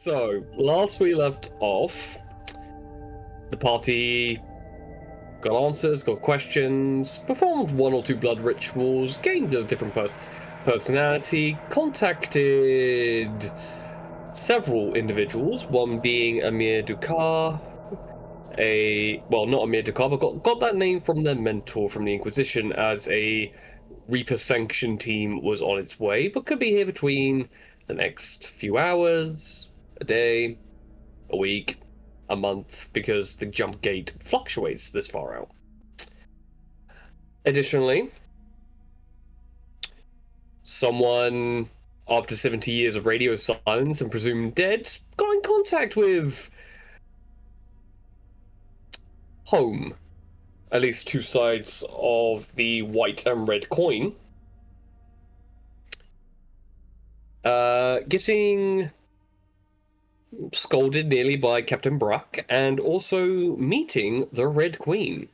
So, last we left off, the party got answers, got questions, performed one or two blood rituals, gained a different personality, contacted several individuals, one being Amir Dukar, not Amir Dukar, but got that name from their mentor from the Inquisition, as a Reaper Sanction team was on its way, but could be here between the next few hours, a day, a week, a month, because the jump gate fluctuates this far out. Additionally, someone, after 70 years of radio silence and presumed dead, got in contact with home. At least two sides of the white and red coin. Getting scolded nearly by Captain Bruck, and also meeting the Red Queen.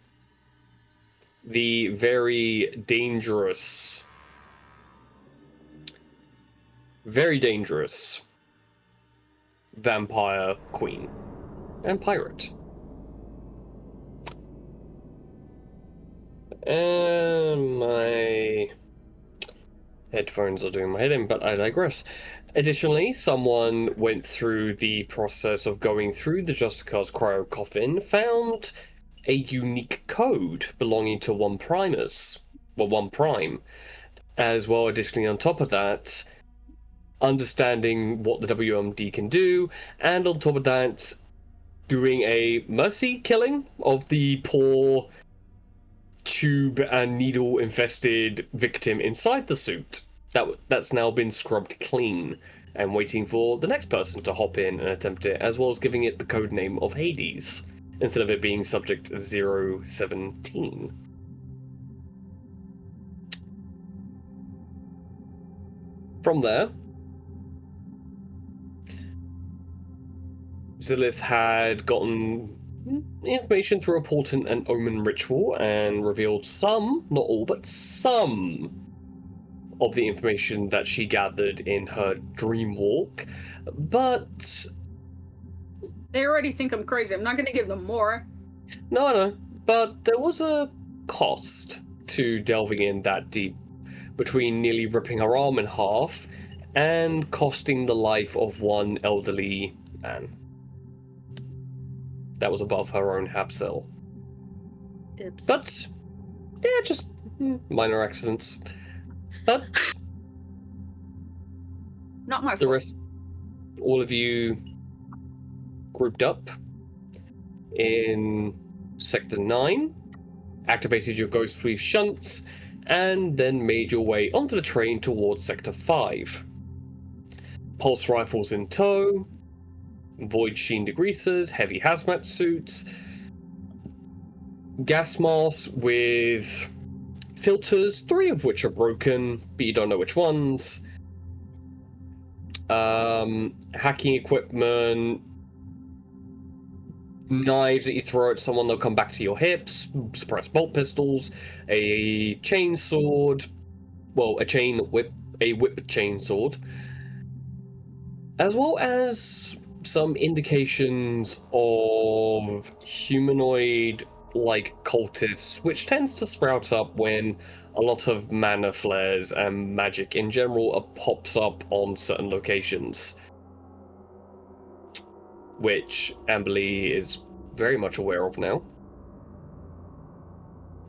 The very dangerous vampire queen and pirate. And my headphones are doing my head in, but I digress. Additionally, someone went through the process of going through the Justicar's cryo coffin, found a unique code belonging to one Prime, as well. Additionally, on top of that, understanding what the WMD can do, and on top of that, doing a mercy killing of the poor tube and needle infested victim inside the suit. That's now been scrubbed clean and waiting for the next person to hop in and attempt it, as well as giving it the code name of Hades instead of it being subject 017. From there, Zilith had gotten information through a portent and omen ritual and revealed some, not all, but some of the information that she gathered in her dream walk. But they already think I'm crazy. I'm not going to give them more. No, but there was a cost to delving in that deep, between nearly ripping her arm in half and costing the life of one elderly man. That was above her own hapsel. Oops. But, yeah, just minor accidents. But not my fault. The rest, all of you grouped up in Sector 9, activated your Ghost Weave shunts, and then made your way onto the train towards Sector 5. Pulse rifles in tow, void sheen degreasers, heavy hazmat suits, gas masks with filters, 3 of which are broken, but you don't know which ones. Hacking equipment, knives that you throw at someone, they'll come back to your hips, suppressed bolt pistols, a chain sword, a whip chain sword, as well as some indications of humanoid-like cultists, which tends to sprout up when a lot of mana flares and magic in general pops up on certain locations, which Amberly is very much aware of now,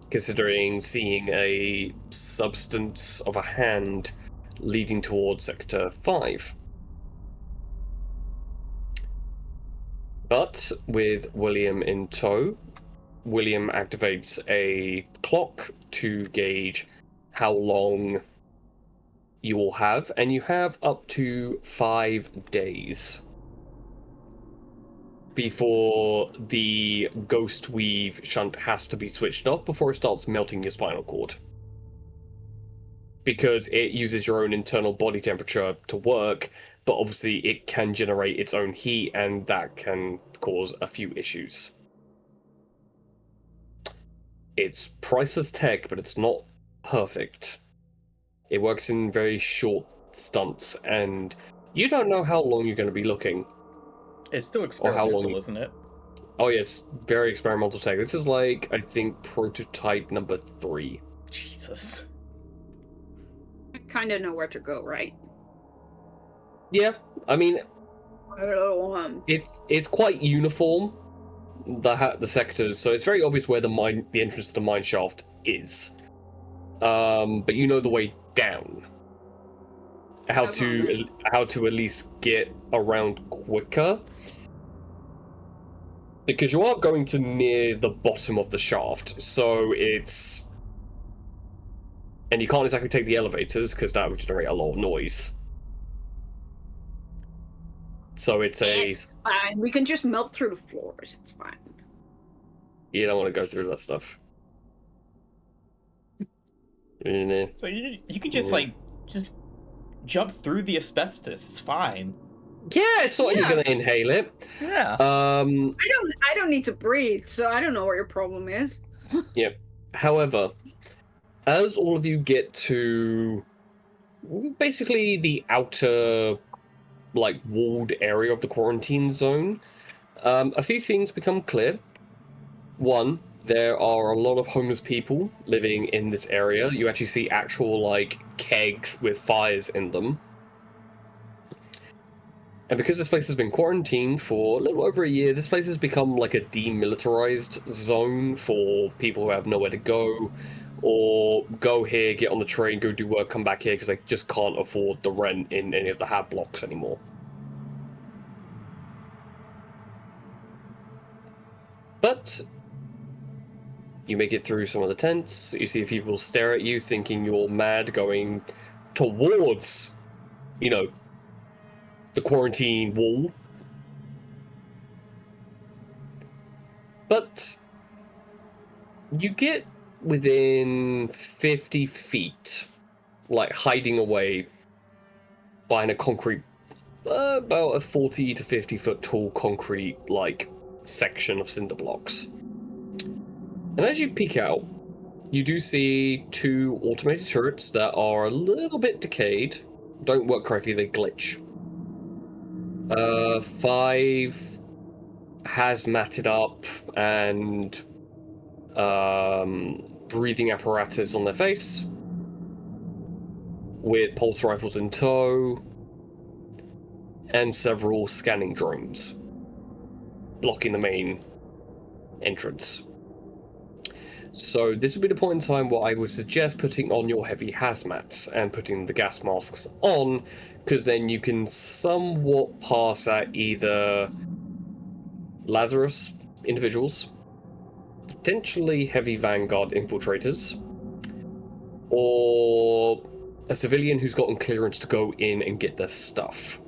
considering seeing a substance of a hand leading towards Sector 5. But with William in tow, William activates a clock to gauge how long you will have, and you have up to 5 days before the Ghost Weave shunt has to be switched off before it starts melting your spinal cord. Because it uses your own internal body temperature to work, but obviously it can generate its own heat, and that can cause a few issues. It's priceless tech, but it's not perfect. It works in very short stunts, and you don't know how long you're going to be looking. It's still Or how long experimental, isn't it? Oh yes, very experimental tech. This is like, I think, prototype number 3. Jesus. I kind of know where to go, right? Yeah, I mean, Oh, it's quite uniform, the sectors, so it's very obvious where the entrance to the mine shaft is. But you know the way down. How to at least get around quicker. Because you are going to near the bottom of the shaft, so it's... And you can't exactly take the elevators, because that would generate a lot of noise. So it's fine. We can just melt through the floors. It's fine. You don't want to go through that stuff. So you can just just jump through the asbestos. It's fine. Yeah, it's not like you're gonna inhale it. Yeah. I don't need to breathe, so I don't know what your problem is. Yep. However, as all of you get to basically the outer, like, walled area of the quarantine zone, a few things become clear. One, there are a lot of homeless people living in this area. You actually see actual, like, kegs with fires in them. And because this place has been quarantined for a little over a year, this place has become like a demilitarized zone for people who have nowhere to go, or go here, get on the train, go do work, come back here, because they just can't afford the rent in any of the hab blocks anymore. But you make it through some of the tents, you see people stare at you thinking you're mad going towards, you know, the quarantine wall. But you get within 50 feet, like hiding away behind a concrete, about a 40 to 50 foot tall concrete, like, section of cinder blocks. And as you peek out, you do see 2 automated turrets that are a little bit decayed, don't work correctly, they glitch. 5 hazmated up and breathing apparatus on their face, with pulse rifles in tow, and several scanning drones blocking the main entrance. So this would be the point in time where I would suggest putting on your heavy hazmats and putting the gas masks on, because then you can somewhat pass at either Lazarus individuals, potentially heavy Vanguard infiltrators, or a civilian who's gotten clearance to go in and get their stuff,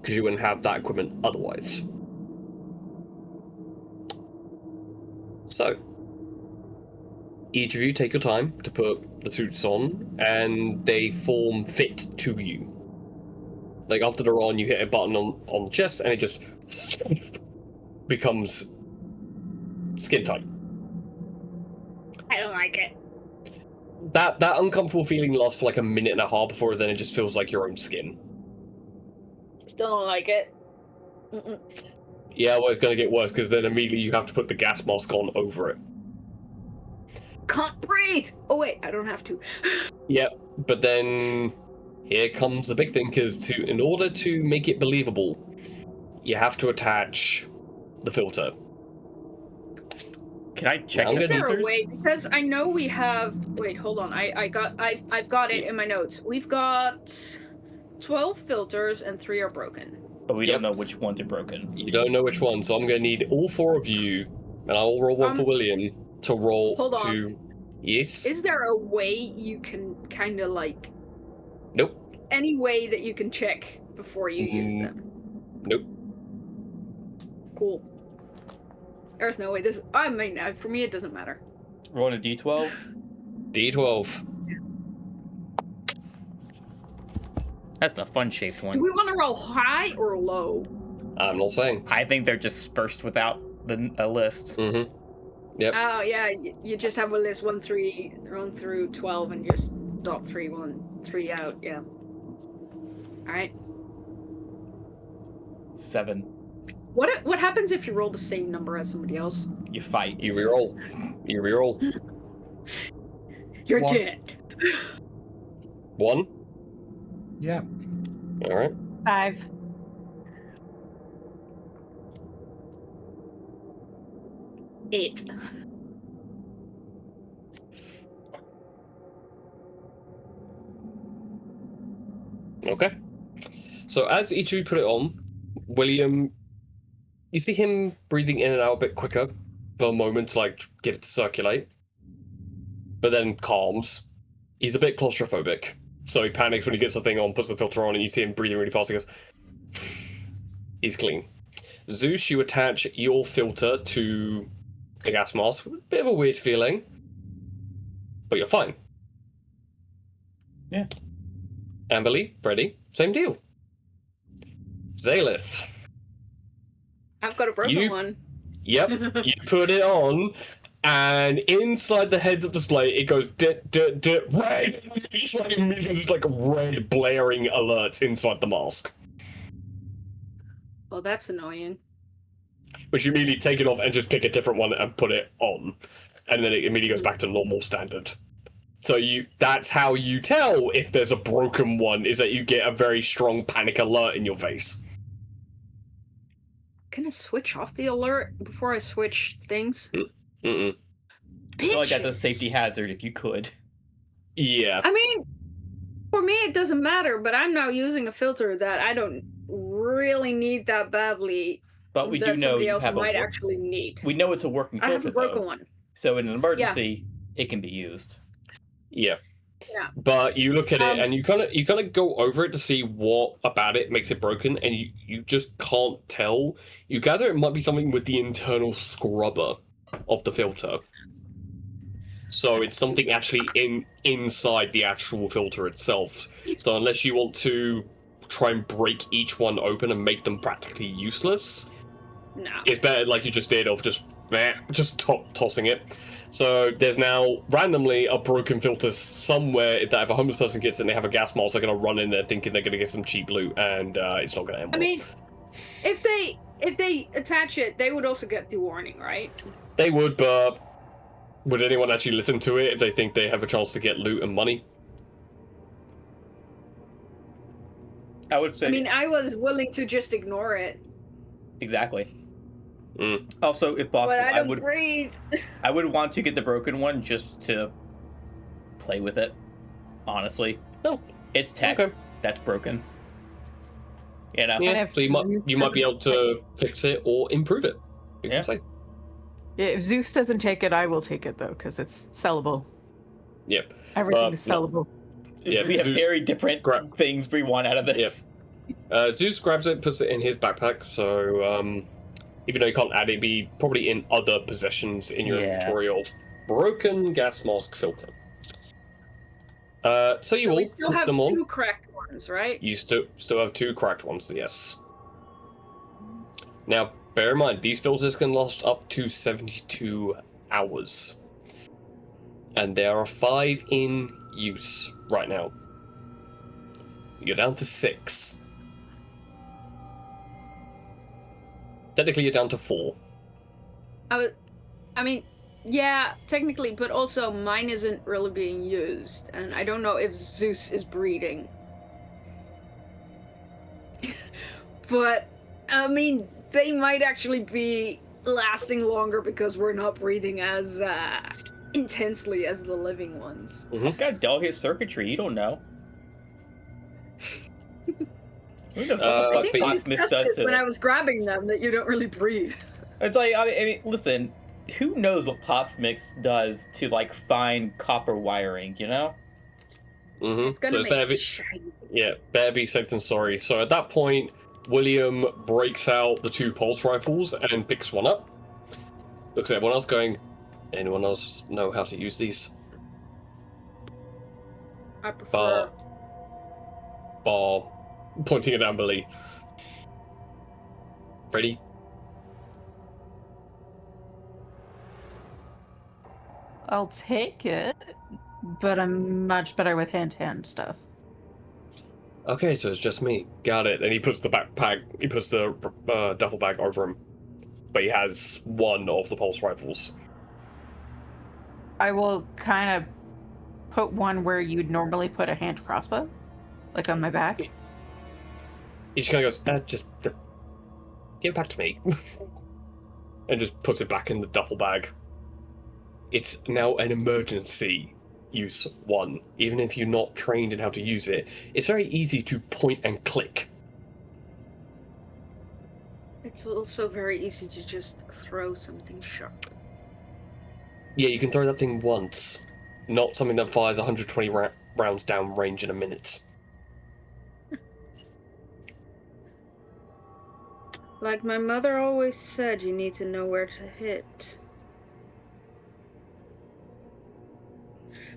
because you wouldn't have that equipment otherwise. So, each of you take your time to put the suits on, and they form fit to you. Like, after they're on, you hit a button on the chest, and it just becomes skin tight. I don't like it. That uncomfortable feeling lasts for like a minute and a half before then it just feels like your own skin. Still don't like it. Yeah, well, it's gonna get worse, because then immediately you have to put the gas mask on over it. Can't breathe! Oh wait, I don't have to. Yep, but then here comes the big thing, because in order to make it believable, you have to attach the filter. Can I check Is the there filters? a way? Because I know we have. Wait, hold on. I've got it in my notes. We've got 12 filters and 3 are broken. But we don't know which ones are broken. You don't know which one, so I'm gonna need all 4 of you, and I'll roll one for William to roll hold to. on. Yes. Is there a way you can kind of like? Nope. Any way that you can check before you use them? Nope. Cool. There's no way. I mean, for me, it doesn't matter. Rolling a d12. D12. That's a fun-shaped one. Do we want to roll high or low? I'm not saying. I think they're just dispersed without a list. Mm-hmm. Yep. Oh yeah, you just have a list 1 through 12 and just dot 3 1 3 out. Yeah. All right. 7. What happens if you roll the same number as somebody else? You fight. You reroll. You reroll. You're 1. dead. 1. Yeah. All right. 5. Eight. Okay. So as each of you put it on, William, you see him breathing in and out a bit quicker for a moment to like get it to circulate, but then calms. He's a bit claustrophobic, so he panics when he gets the thing on, puts the filter on, and you see him breathing really fast. He goes, he's clean. Zeus, you attach your filter to the gas mask. Bit of a weird feeling, but you're fine. Yeah. Amberly, Freddy, same deal. Zaelith. I've got a broken one. Yep, you put it on, and inside the heads-up display, it goes red. Just like just like red blaring alerts inside the mask, Oh, that's annoying. which you immediately take it off and just pick a different one and put it on, and then it immediately goes back to normal standard. So that's how you tell if there's a broken one, is that you get a very strong panic alert in your face. Can I switch off the alert before I switch things? Mm-mm. I feel like that's a Bitches. safety hazard if you could. Yeah. I mean, for me it doesn't matter, but I'm now using a filter that I don't really need that badly. But we that do know somebody you else have might a actually need. we know it's a working I filter, have a broken though. one. So in an emergency, it can be used. Yeah. Yeah. But you look at it and you kind of go over it to see what about it makes it broken, and you just can't tell. You gather it might be something with the internal scrubber of the filter. So it's something actually inside the actual filter itself. So unless you want to try and break each one open and make them practically useless, No. it's better like you just did of just tossing it. So there's now randomly a broken filter somewhere that if a homeless person gets it and they have a gas mask, they're going to run in there thinking they're going to get some cheap loot, and it's not going to end well. I mean, if they attach it, they would also get the warning, right? They would, but would anyone actually listen to it if they think they have a chance to get loot and money? I would say. I mean, I was willing to just ignore it. Exactly. Mm. Also, if possible, But I don't breathe. I would want to get the broken one just to play with it. Honestly, No, it's tech okay. that's broken. You know. Yeah, so you might be able to fix it or improve it. You Yeah. can say. Yeah, if Zeus doesn't take it, I will take it, though, because it's sellable. Yeah. Everything is no. sellable. Yeah, We have Zeus very different things we want out of this. Zeus grabs it, puts it in his backpack, so even though you can't add it, it'd be probably in other possessions in your inventory of broken gas mask filter. So you So all we still put have them on. 2 cracked ones, right? You still have 2 cracked ones, yes. Now, bear in mind, these filters can last up to 72 hours. And there are 5 in use right now. You're down to 6. Technically, you're down to 4. I mean, yeah, technically, but also mine isn't really being used, and I don't know if Zeus is breeding. But, I mean, they might actually be lasting longer because we're not breathing as intensely as the living ones. I've got delicate circuitry. You don't know. Who knows I what the think fuck we Foxmith discussed does this to when I it? was grabbing them, that you don't really breathe. It's like, I mean, listen, who knows what Poxmix does to, like, fine copper wiring, you know? Mm-hmm. It's gonna So make better it be, shiny. yeah, better be safe than sorry. So at that point, William breaks out the 2 pulse rifles and picks one up. Looks at everyone else going, anyone else know how to use these? I prefer... Bar, pointing at Amberly. Ready? I'll take it, but I'm much better with hand-to-hand stuff. Okay, so it's just me. Got it. And he puts the duffel bag over him. But he has one of the pulse rifles. I will kind of put one where you'd normally put a hand crossbow, like on my back. He just kind of goes, give it back to me. And just puts it back in the duffel bag. It's now an emergency use one. Even if you're not trained in how to use it, it's very easy to point and click. It's also very easy to just throw something sharp. Yeah, you can throw that thing once. Not something that fires 120 rounds down range in a minute. Like my mother always said, you need to know where to hit.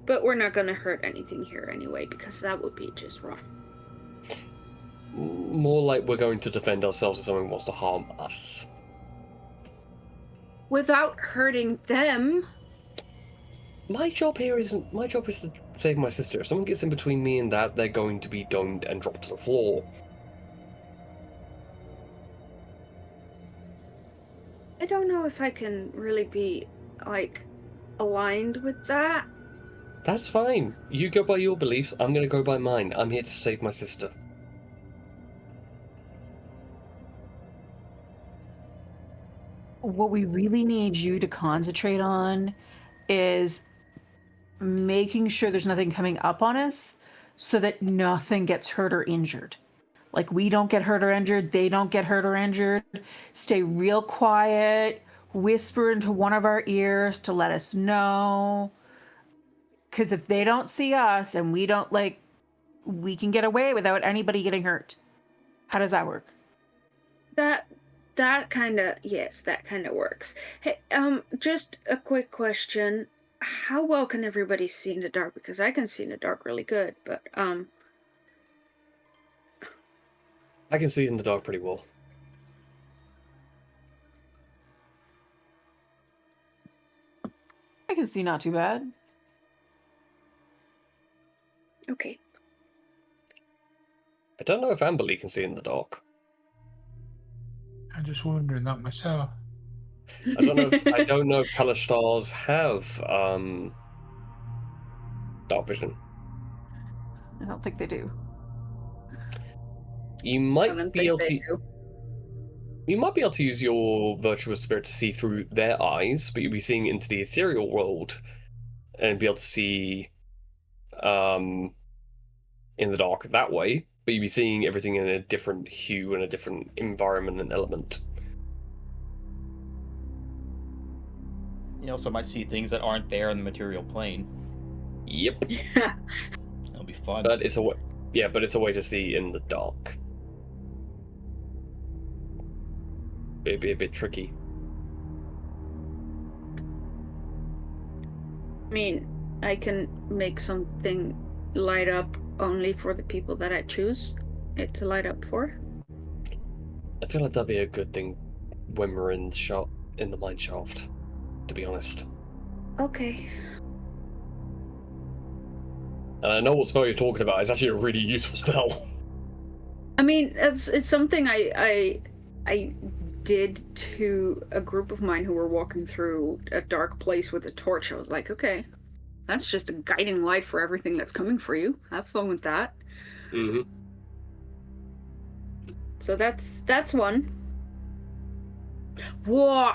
But we're not gonna hurt anything here anyway, because that would be just wrong. More like we're going to defend ourselves if someone wants to harm us. Without hurting them. My job is to save my sister. If someone gets in between me and that, they're going to be domed and dropped to the floor. I don't know if I can really be, like, aligned with that. That's fine. You go by your beliefs, I'm gonna go by mine. I'm here to save my sister. What we really need you to concentrate on is making sure there's nothing coming up on us so that nothing gets hurt or injured. Like, we don't get hurt or injured, they don't get hurt or injured. Stay real quiet, whisper into one of our ears to let us know. Because if they don't see us and we don't, like, we can get away without anybody getting hurt. How does that work? That kind of, yes, that kind of works. Hey, just a quick question. How well can everybody see in the dark? Because I can see in the dark really good, but, I can see in the dark pretty well. I can see not too bad. okay. I don't know if Amberly can see in the dark. I'm just wondering that myself. I don't know if Kalashtar's have dark vision. I don't think they do. You I might don't be think able they to. do. You might be able to use your virtuous spirit to see through their eyes, but you'll be seeing into the ethereal world and be able to see in the dark that way, but you'll be seeing everything in a different hue and a different environment and element. You also might see things that aren't there in the material plane. Yep. It'll be fun. But it's a way, but it's a way to see in the dark. It'd be a bit tricky. I mean, I can make something light up only for the people that I choose it to light up for. I feel like that'd be a good thing when we're in the mine shaft, to be honest. Okay. And I know what spell you're talking about. It's actually a really useful spell. I mean, it's something I did to a group of mine who were walking through a dark place with a torch. I was like, okay, that's just a guiding light for everything that's coming for you. Have fun with that. Mm-hmm. So that's one. Whoa!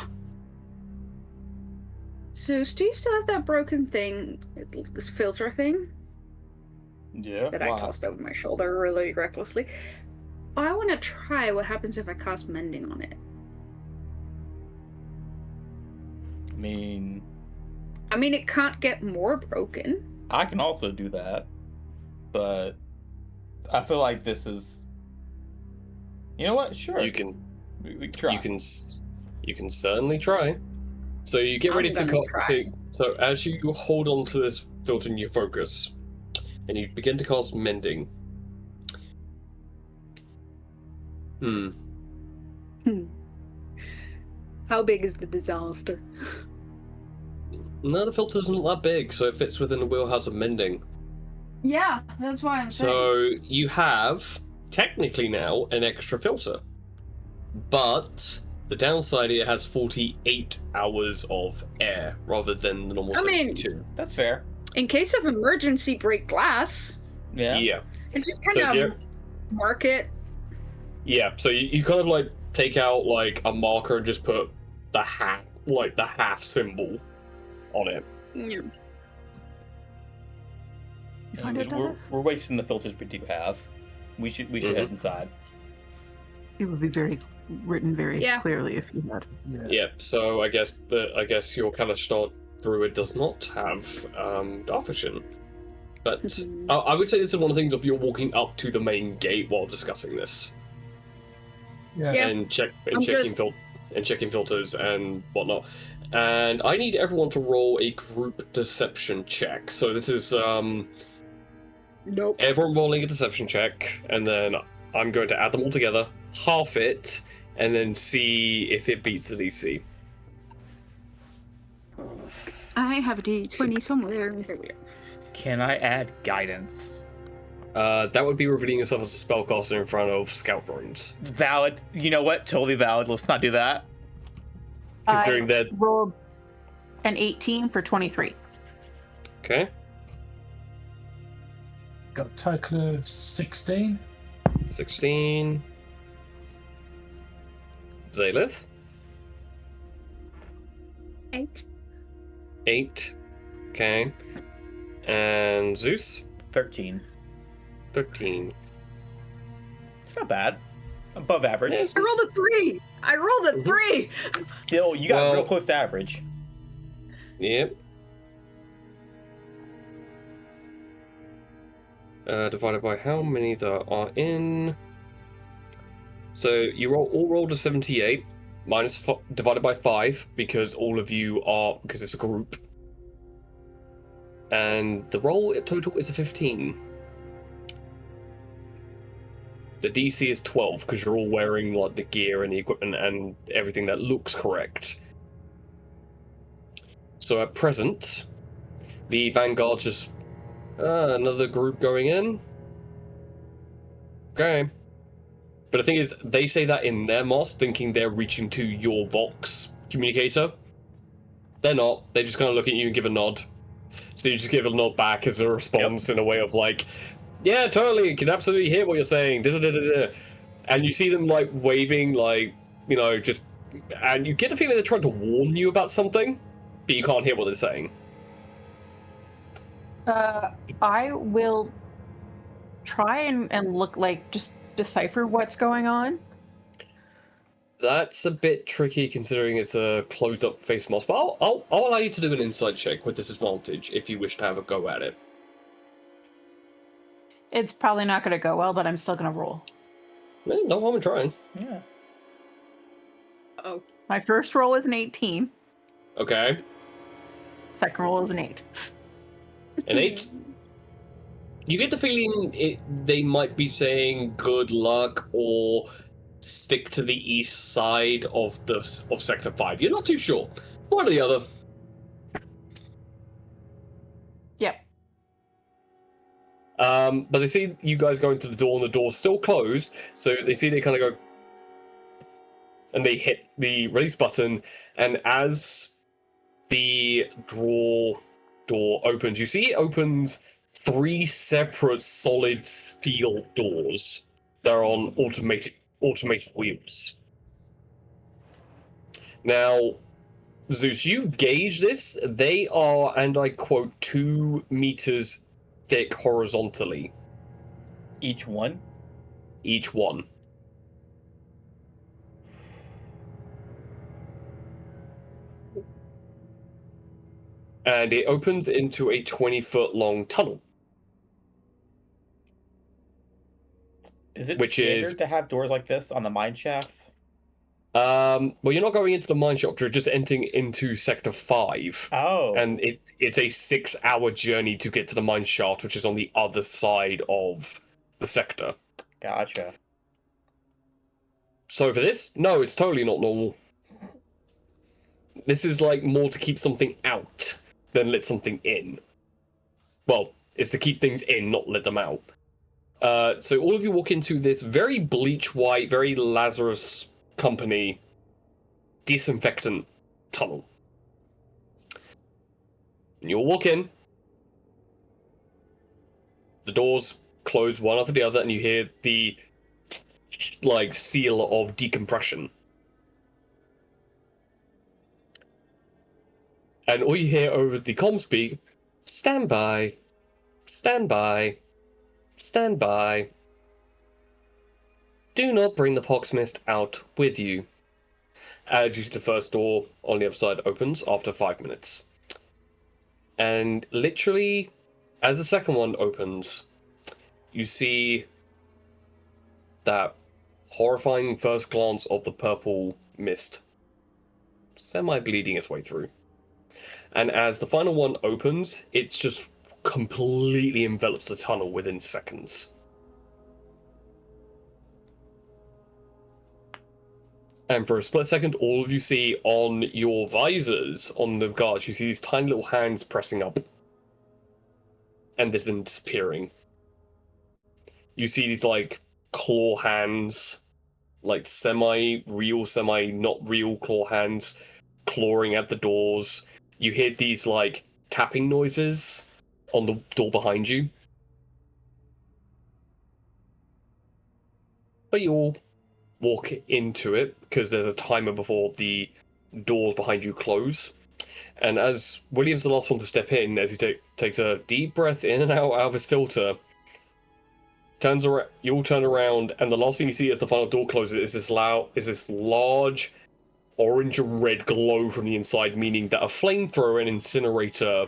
Zeus, do you still have that broken thing, this filter thing? Yeah. That I Why? tossed over my shoulder really recklessly. I want to try what happens if I cast mending on it. I mean, it can't get more broken. I can also do that, but I feel like this is. You know what? Sure. You can We try. You can certainly try. So you get ready to so as you hold on to this filter in your focus, and you begin to cast mending. How big is the disaster? No, the filter isn't that big, so it fits within the wheelhouse of mending. Yeah, that's why I'm saying. So you have technically now an extra filter, but the downside, it has 48 hours of air rather than the normal I mean- 72. That's fair. In case of emergency, break glass Yeah. and just So if kind you're- of mark it. Yeah, so you kind of like take out like a marker and just put the half symbol on it. Yeah. You find it, we're, Dennis? we're wasting the filters we do have. We should head inside. It would be written very Yeah. clearly if you had. Yeah, so I guess your Kalashtar druid does not have dark vision. But Mhm. I would say this is one of the things of you're walking up to the main gate while discussing this. Yeah. Yeah. And I'm checking just- checking filters and whatnot. And I need everyone to roll a group deception check. So this is Nope. everyone rolling a deception check, and then I'm going to add them all together, half it, and then see if it beats the DC. I have a D20 somewhere. Here we go. Can I add guidance? That would be revealing yourself as a spellcaster in front of scout drones. Valid. You know what? Totally valid. Let's not do that. Considering that, Rolled an 18 for 23. okay, Got a total of 16. 16. Zalith, 8. 8. Okay. And Zeus, 13. 13. It's not bad. Above average. Yeah, I rolled a 3. I rolled a 3. Still, you got Well- real close to average. Yep. Divided by how many there are in. So you all rolled a 78, divided by 5, because all of you are, because it's a group. And the roll total is a 15. The DC is 12, because you're all wearing like the gear and the equipment and everything that looks correct. So at present, the Vanguard's just another group going in. Okay. But the thing is, they say that in their moss, thinking they're reaching to your Vox communicator. They're not. They just kind of look at you and give a nod. So you just give a nod back as a response in a way of like, yeah, totally, can absolutely hear what you're saying. Da-da-da-da-da. And you see them like waving, like, you know, just, and you get a feeling they're trying to warn you about something, but you can't hear what they're saying. I will try and look like just decipher what's going on. That's a bit tricky considering it's a closed up face moss, but I'll allow you to do an insight check with disadvantage if you wish to have a go at it. It's probably not going to go well, but I'm still going to roll. No harm in trying. Yeah. Oh. My first roll is an 18. Okay. Second roll is an 8. An 8. You get the feeling they might be saying good luck or stick to the east side of Sector 5. You're not too sure. One or the other. Yep. But they see you guys going to the door, and the door's still closed, so they see they kind of go, and they hit the release button, and as the door opens, you see it opens 3 separate solid steel doors that are on automated wheels. Now, Zeus, you gauge this. They are, and I quote, 2 meters thick horizontally, Each one. each one. And it opens into a 20-foot long tunnel. Is it Which standard is- to have doors like this on the mine shafts? Well, you're not going into the mine shaft, you're just entering into Sector 5. Oh. And it's a 6-hour journey to get to the mine shaft, which is on the other side of the sector. Gotcha. So for this, no, it's totally not normal. This is like more to keep something out than let something in. Well, It's to keep things in, not let them out. So all of you walk into this very bleach white, very Lazarus Company disinfectant tunnel. And you'll walk in. The doors close one after the other, and you hear the like seal of decompression. And all you hear over the comm speak, stand by, stand by, stand by. Do not bring the pox mist out with you. As you see the first door on the other side opens after 5 minutes. And literally, as the second one opens, you see that horrifying first glance of the purple mist semi-bleeding its way through. And as the final one opens, it just completely envelops the tunnel within seconds. And for a split second, all of you see on your visors, on the guards, you see these tiny little hands pressing up. And then disappearing. You see these, like, claw hands, like semi-real, semi-not-real claw hands, clawing at the doors. You hear these, like, tapping noises on the door behind you. But you all walk into it, because there's a timer before the doors behind you close. And as William's the last one to step in, as he takes a deep breath in and out of his filter, you all turn around, and the last thing you see as the final door closes is this large orange and red glow from the inside, meaning that a flamethrower and incinerator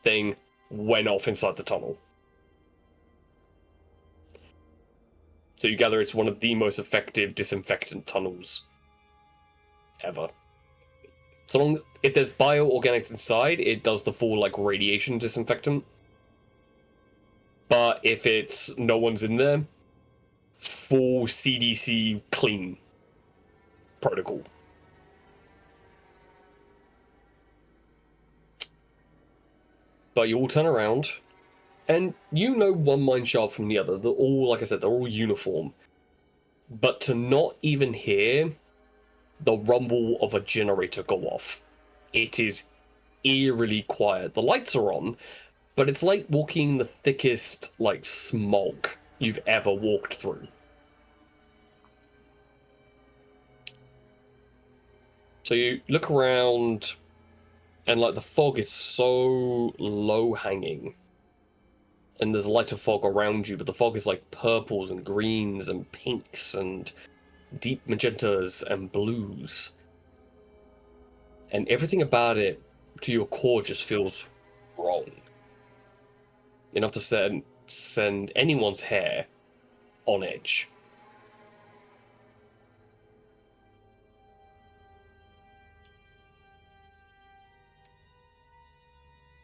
thing went off inside the tunnel. So you gather it's one of the most effective disinfectant tunnels ever. So long, if there's bioorganics inside, it does the full, like, radiation disinfectant. But if it's no one's in there, full CDC clean protocol. But you all turn around, and you know one mine shaft from the other. They're all, like I said, they're all uniform. But to not even hear the rumble of a generator go off, it is eerily quiet. The lights are on, but it's like walking in the thickest, like, smog you've ever walked through. So you look around, and, like, the fog is so low-hanging. And there's a lighter fog around you, but the fog is, like, purples and greens and pinks and deep magentas and blues. And everything about it, to your core, just feels wrong. Enough to send anyone's hair on edge.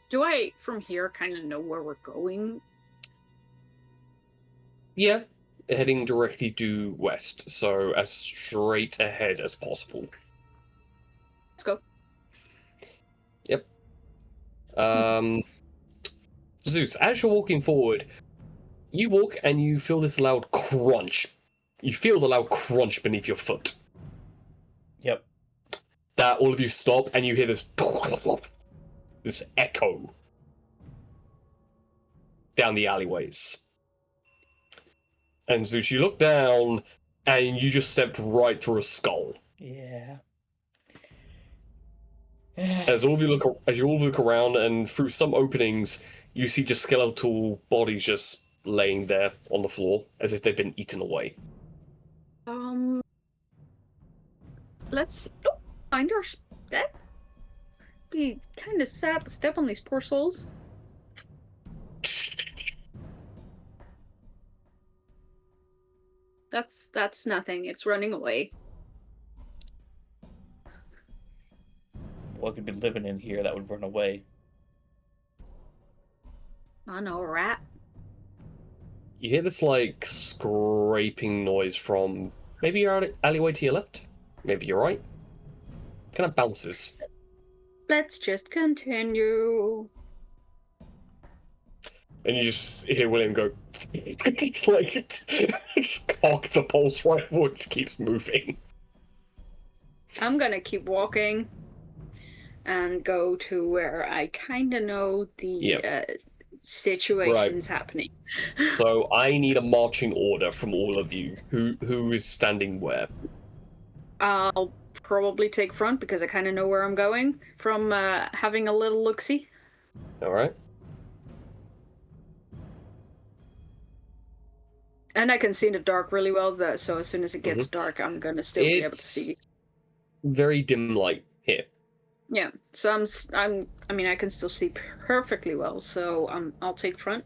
Do I, from here, kind of know where we're going? Yeah, heading directly due west, so as straight ahead as possible. Let's go. Yep. Zeus, as you're walking forward, you walk and you feel this loud crunch. You feel the loud crunch beneath your foot. Yep. That all of you stop and you hear this echo down the alleyways. And Zeus, you look down and you just stepped right through a skull. Yeah. As you all look around, and through some openings, you see just skeletal bodies just laying there on the floor, as if they've been eaten away. Let's find our step. Be kind of sad to step on these poor souls. That's nothing. It's running away. What could be living in here that would run away? I know, a rat. You hear this, like, scraping noise from maybe your alleyway to your left, maybe your right. Kind of bounces. Let's just continue. And you just hear William go, it's like, just cock the pulse rifle, it just keeps moving. I'm gonna keep walking and go to where I kind of know the situation's happening. So I need a marching order from all of you. Who is standing where? I'll probably take front because I kind of know where I'm going from having a little look-see. Alright. And I can see in the dark really well, so as soon as it gets dark, I'm gonna still be able to see. Very dim light here. Yeah, so I mean, I can still see perfectly well, so I'll take front.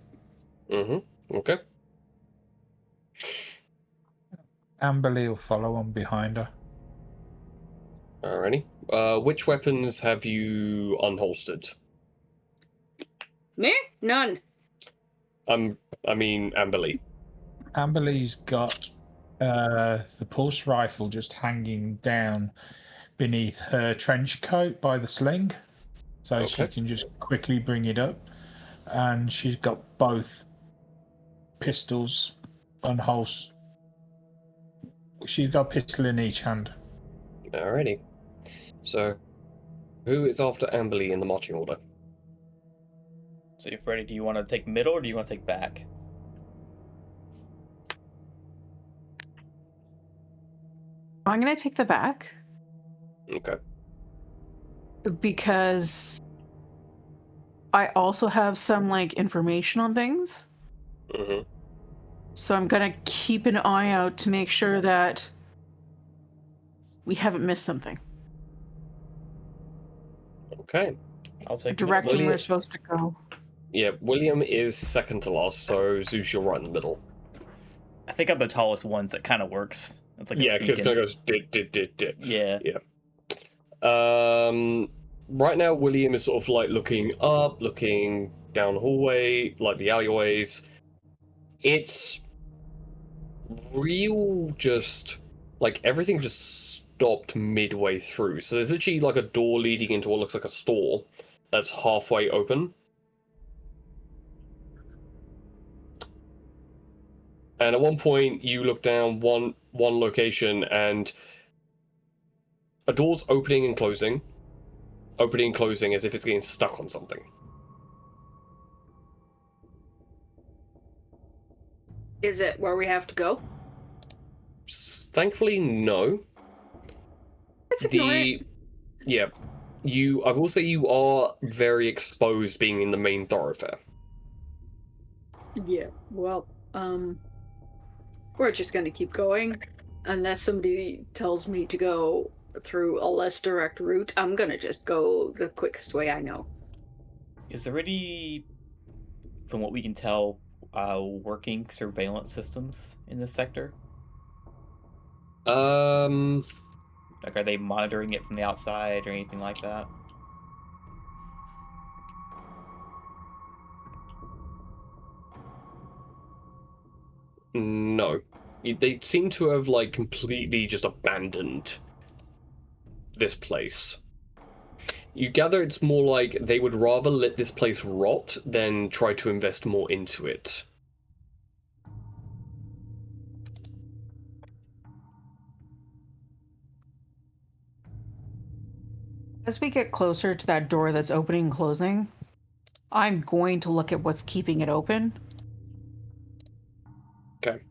Okay. Amberly will follow on behind her. Alrighty. Which weapons have you unholstered? Me? None. I mean, Amberly. Amberly's got the pulse rifle just hanging down beneath her trench coat by the sling, so she Okay. can just quickly bring it up. And she's got both pistols unholstered. She's got a pistol in each hand. Alrighty. So, who is after Amberly in the marching order? So if ready, do you want to take middle or do you want to take back? I'm gonna take the back Okay. because I also have some like information on things. So I'm gonna keep an eye out to make sure that we haven't missed something. Okay. I'll take Direction William- we're supposed to go. Yeah, William is second to last, so Zeus, you're right in the middle. I think I'm the tallest one, so it kind of works. It's like Yeah, a because it beacon. goes dit. Yeah. Right now, William is sort of like looking up, looking down the hallway, like the alleyways. It's real, just like everything just stopped midway through. So there's literally like a door leading into what looks like a store that's halfway open. And at one point, you look down one location, and a door's opening and closing as if it's getting stuck on something. Is it where we have to go? Thankfully, no. Let's ignore it. Yeah, I will say you are very exposed being in the main thoroughfare. Yeah. Well, we're just gonna keep going unless somebody tells me to go through a less direct route. I'm gonna just go the quickest way I know. Is there any, from what we can tell, working surveillance systems in this sector? Like, are they monitoring it from the outside or anything like that? No. They seem to have, like, completely just abandoned this place. You gather it's more like they would rather let this place rot than try to invest more into it. As we get closer to that door that's opening and closing, I'm going to look at what's keeping it open. Okay.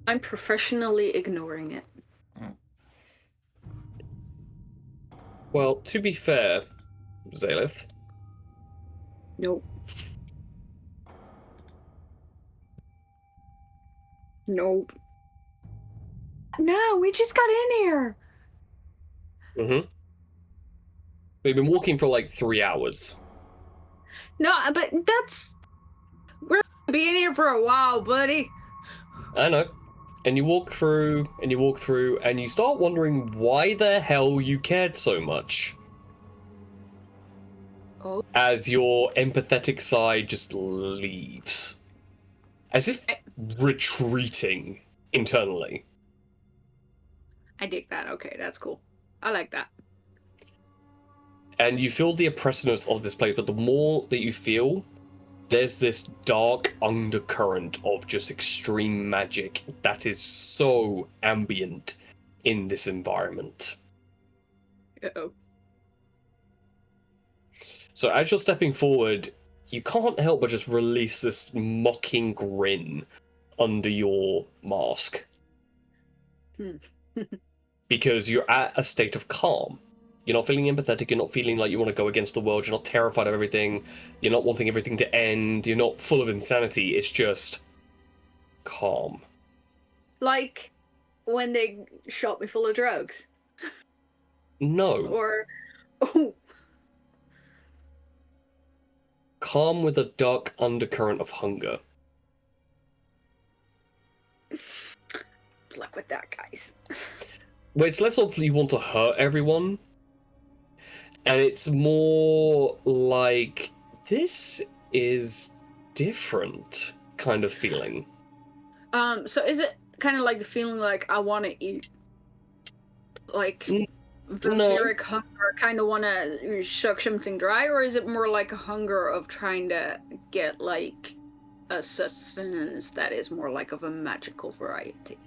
I'm professionally ignoring it. Well, to be fair, Zalith, Nope. Nope. No, we just got in here. we've been walking for like 3 hours. No, but we're gonna be in here for a while, buddy. I know. And you walk through, and you start wondering why the hell you cared so much. Oh. As your empathetic side just leaves. As if retreating internally. I dig that. Okay, that's cool. I like that. And you feel the oppressiveness of this place, but the more that you feel, there's this dark undercurrent of just extreme magic that is so ambient in this environment. Uh-oh. So as you're stepping forward, you can't help but just release this mocking grin under your mask. Because you're at a state of calm. You're not feeling empathetic, you're not feeling like you want to go against the world, you're not terrified of everything, you're not wanting everything to end, you're not full of insanity, it's just calm. Like when they shot me full of drugs. No. Or oh, Calm with a dark undercurrent of hunger. good luck with that, guys. Well, it's less of you want to hurt everyone, and it's more like, this is different kind of feeling. So is it kind of like the feeling like I want to eat? Like vampiric hunger, kind of want to suck something dry? Or is it more like a hunger of trying to get like a sustenance that is more like of a magical variety?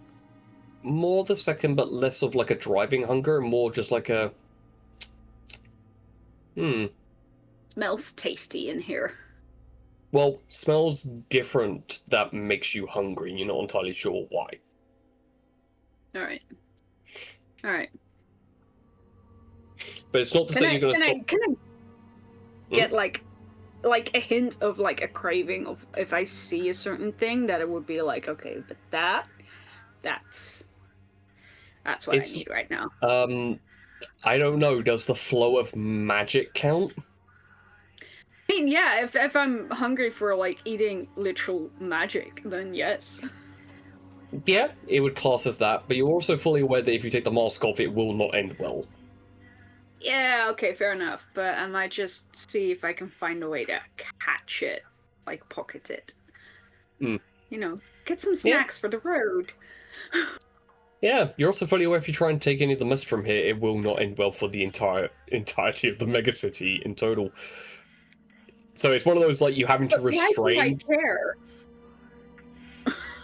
More the second, but less of like a driving hunger, more just like a... Smells tasty in here. Well, smells different that makes you hungry, you're not entirely sure why. Alright. Alright. But it's not to say you're gonna stop... Can I get like a hint of like a craving of if I see a certain thing that it would be like, okay, but that's what I need right now. I don't know, does the flow of magic count? I mean, yeah, if I'm hungry for like eating literal magic, then yes. Yeah, it would class as that, but you're also fully aware that if you take the mask off, it will not end well. Yeah, okay, fair enough. But I might just see if I can find a way to catch it, like pocket it. You know, get some snacks for the road. Yeah, you're also fully aware if you try and take any of the mist from here, it will not end well for the entirety of the megacity in total. So it's one of those, like, you having to restrain... Why do I care?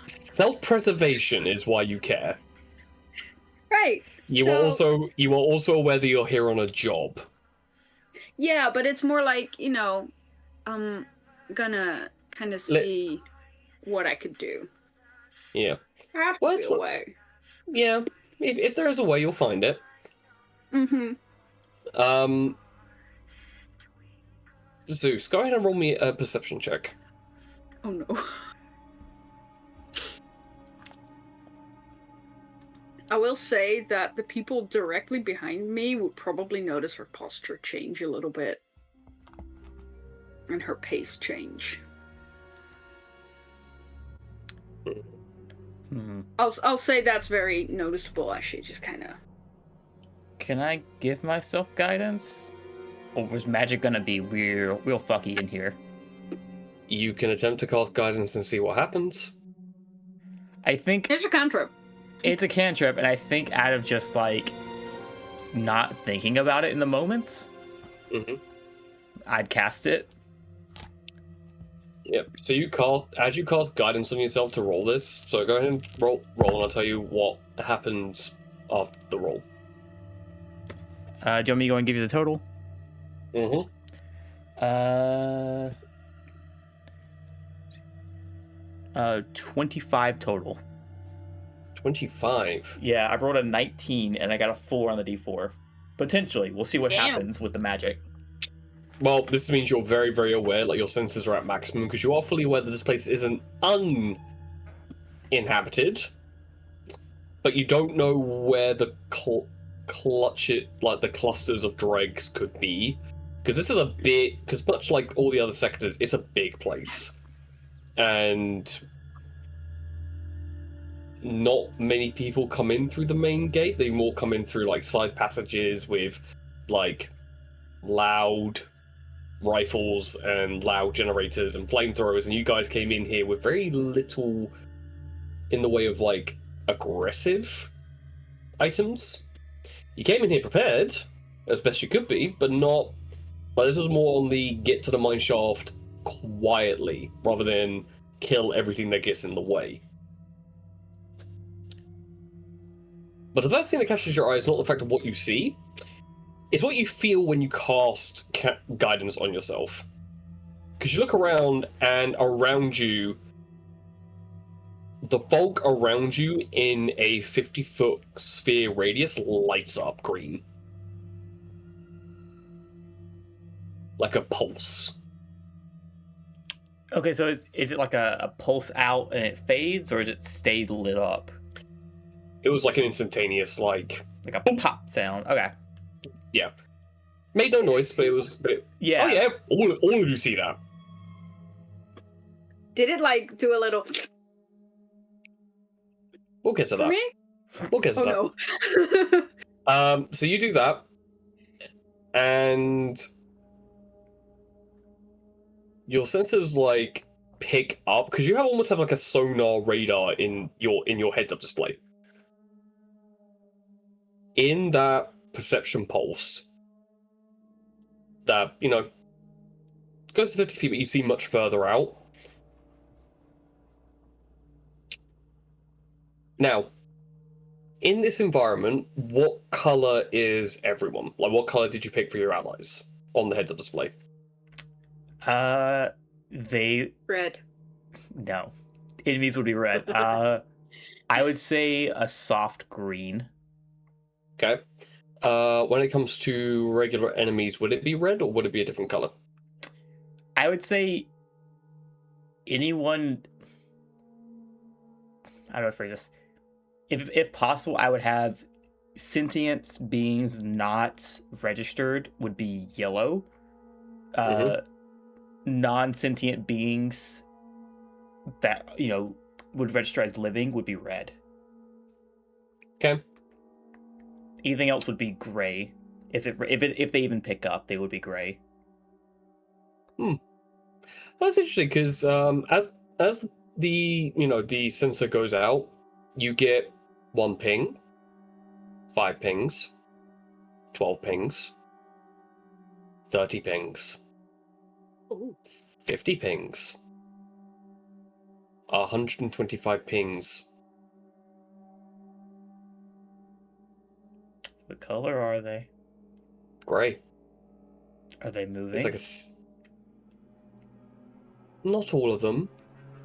Self-preservation is why you care. Right. You are also aware that you're here on a job. Yeah, but it's more like, you know, I'm gonna kind of see what I could do. Yeah. I have to be away. Yeah, if there is a way, you'll find it. Zeus, go ahead and roll me a perception check. Oh no. I will say that the people directly behind me would probably notice her posture change a little bit. And her pace change. I'll say that's very noticeable as she just kind of... Can I give myself guidance? Or was magic gonna be real fucky in here? You can attempt to cast guidance and see what happens. I think... It's a cantrip. It's a cantrip, and I think out of just, like, not thinking about it in the moment, I'd cast it. Yep. So as you cast guidance on yourself to roll this. So go ahead and roll, and I'll tell you what happens after the roll. Do you want me to go and give you the total? 25 total. 25. Yeah, I rolled a 19 and I got a 4 on the d4. Potentially, we'll see what Damn. happens with the magic. Well, this means you're very, very aware, like your senses are at maximum, because you are fully aware that this place isn't uninhabited, but you don't know where the the clusters of dregs could be, because this is because much like all the other sectors, it's a big place, and not many people come in through the main gate. They more come in through like side passages with like loud rifles and loud generators and flamethrowers, and you guys came in here with very little in the way of like aggressive items. You came in here prepared, as best you could be, but not. But this was more on the get to the mine shaft quietly, rather than kill everything that gets in the way. But the first thing that catches your eye is not the fact of what you see, it's what you feel when you cast guidance on yourself. Because you look around, and around you, the fog around you in a 50-foot sphere radius lights up green. Like a pulse. Okay, so is it like a pulse out and it fades, or is it stayed lit up? It was like an instantaneous, like a pop sound. Okay. Yeah. Made no noise, but it was. Yeah. Oh yeah, all of you see that. Did it like do a little We'll get to for that. me? We'll get to Oh that. no. So you do that, and your sensors like pick up because you almost have like a sonar radar in your heads-up display. In that perception pulse, that goes to 50 feet, but you see much further out. Now, in this environment, what color is everyone? Like, what color did you pick for your allies on the heads-up display? They Red. No, enemies would be red. I would say a soft green. Okay. When it comes to regular enemies, would it be red or would it be a different color? I would say anyone. I don't know if phrase this. If possible, I would have sentient beings not registered would be yellow. Non-sentient beings that would register as living would be red. Okay. Anything else would be gray. If they even pick up, they would be gray. That's interesting because as the sensor goes out, you get 1 ping, 5 pings, 12 pings, 30 pings, 50 pings, 125 pings. What color are they? Gray. Are they moving? It's like not all of them,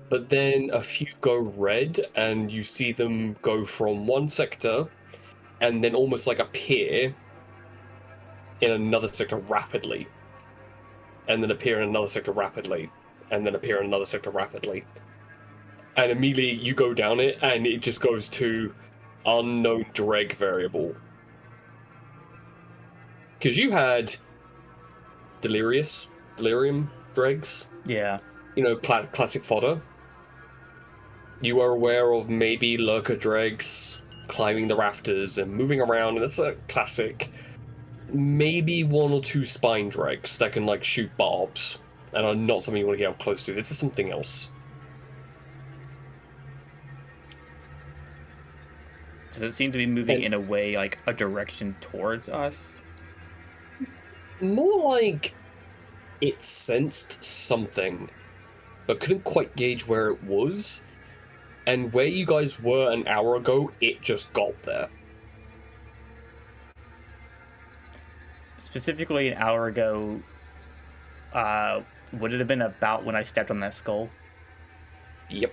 but then a few go red, and you see them go from one sector, and then almost like appear in another sector rapidly, and then appear in another sector rapidly, and then appear in another sector rapidly. And immediately you go down it, and it just goes to unknown dreg variable. Because you had delirium dregs. Yeah. Classic fodder. You are aware of maybe lurker dregs climbing the rafters and moving around, and it's a classic. Maybe 1 or 2 spine dregs that can like shoot barbs and are not something you want to get up close to. This is something else. Does it seem to be moving in a way, like a direction towards us? More like it sensed something, but couldn't quite gauge where it was. And where you guys were an hour ago, it just got there. Specifically, an hour ago, would it have been about when I stepped on that skull? Yep.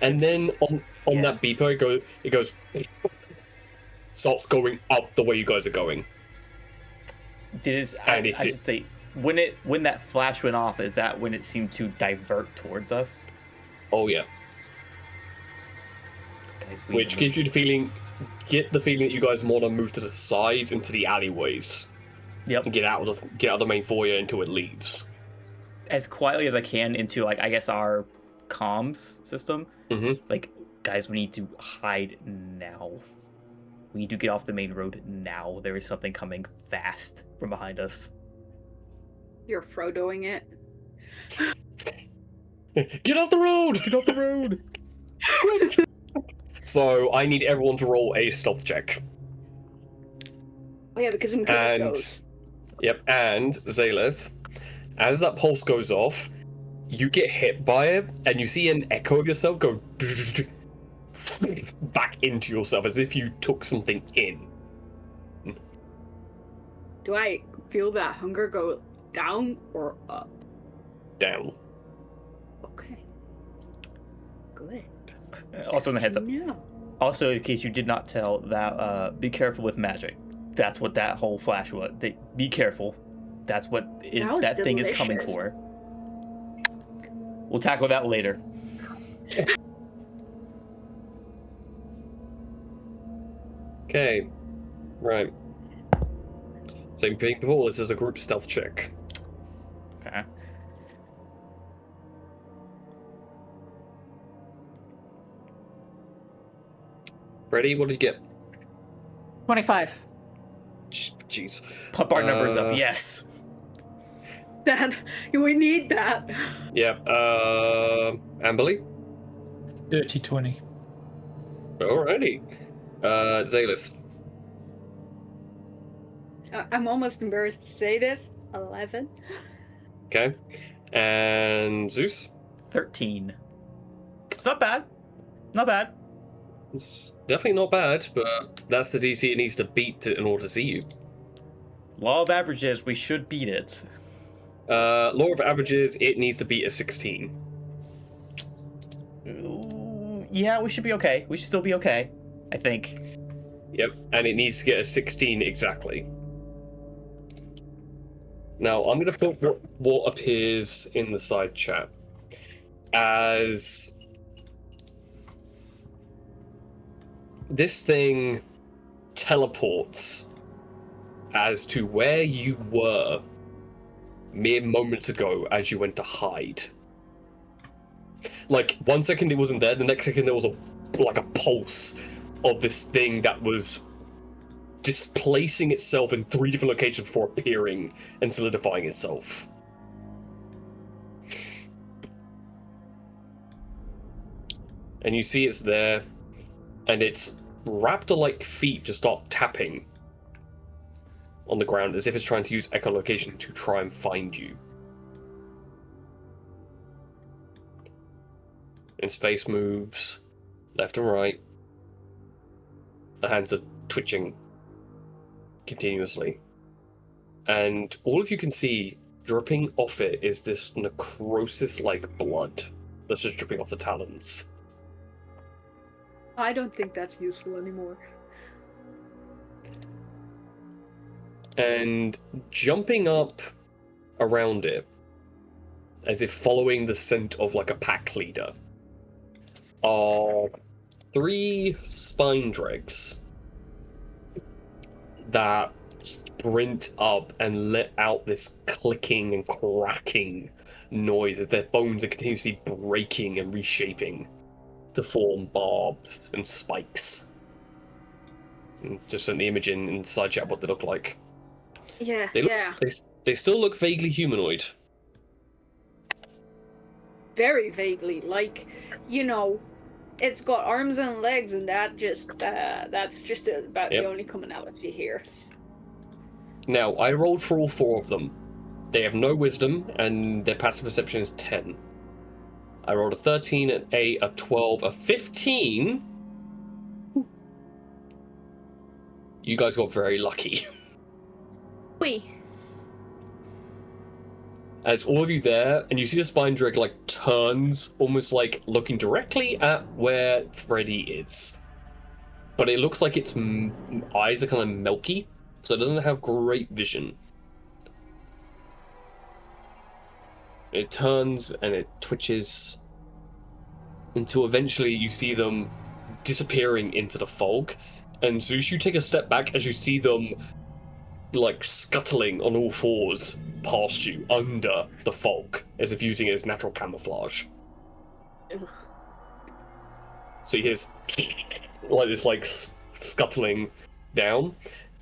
And then on that beeper, it goes starts going up the way you guys are going. I should say, when that flash went off, is that when it seemed to divert towards us? Oh yeah. Guys, which gives you the feeling that you guys want to move to the sides into the alleyways. Yep. And get out of the main foyer until it leaves. As quietly as I can into, like, I guess our comms system. Mm-hmm. Like, guys, we need to hide now. We need to get off the main road now. There is something coming fast from behind us. You're Frodoing it. Get off the road! Get off the road! So I need everyone to roll a stealth check. Oh yeah, because I'm good at And- those. Yep, and Zalith, as that pulse goes off, you get hit by it, and you see an echo of yourself go back into yourself as if you took something in. Do I feel that hunger go down or up? Down. Okay. Good. Also, in the heads up. No. Also, in case you did not tell, that be careful with magic. That's what that whole flash was. Be careful. That's what is That was that thing is coming delicious. for. We'll tackle that later. Okay. Right. Same thing before, this is a group stealth check. Okay. Ready? What did you get? 25. Jeez. Pump our numbers up. Uh, Yes. Dad, we need that. Yeah, Amberly? Dirty 20. Alrighty. Zalith. I'm almost embarrassed to say this. 11. Okay. And Zeus? 13. It's not bad. Not bad. It's definitely not bad, but that's the DC it needs to beat in order to see you. Law of averages, we should beat it. Law of averages, it needs to beat a 16. Ooh, yeah, we should be okay. We should still be okay, I think. Yep, and it needs to get a 16 exactly. Now, I'm going to put what appears in the side chat as this thing teleports as to where you were mere moments ago as you went to hide. Like, 1 second it wasn't there, the next second there was a pulse of this thing that was displacing itself in 3 different locations before appearing and solidifying itself. And you see it's there, and its raptor-like feet just start tapping on the ground as if it's trying to use echolocation to try and find you. Its face moves left and right. The hands are twitching continuously. And all of you can see dripping off it is this necrosis-like blood that's just dripping off the talons. I don't think that's useful anymore. And jumping up around it, as if following the scent of like a pack leader, are 3 spine dregs that sprint up and let out this clicking and cracking noise as their bones are continuously breaking and reshaping to form barbs and spikes. And just sent the image in the side chat what they look like. Yeah, They look, yeah. they still look vaguely humanoid. Very vaguely. Like, you know, it's got arms and legs, and that's just about Yep. the only commonality here. Now, I rolled for all 4 of them. They have no wisdom, and their passive perception is 10. I rolled a 13, an 8, a 12, a 15. You guys got very lucky. Wee. As all of you there, and you see the spine drag like turns, almost like looking directly at where Freddy is. But it looks like its eyes are kind of milky, so it doesn't have great vision. It turns and it twitches until eventually you see them disappearing into the fog. And Zeus, you take a step back as you see them like scuttling on all 4s past you under the fog, as if using it as natural camouflage. Ugh. So you hear like this like scuttling down.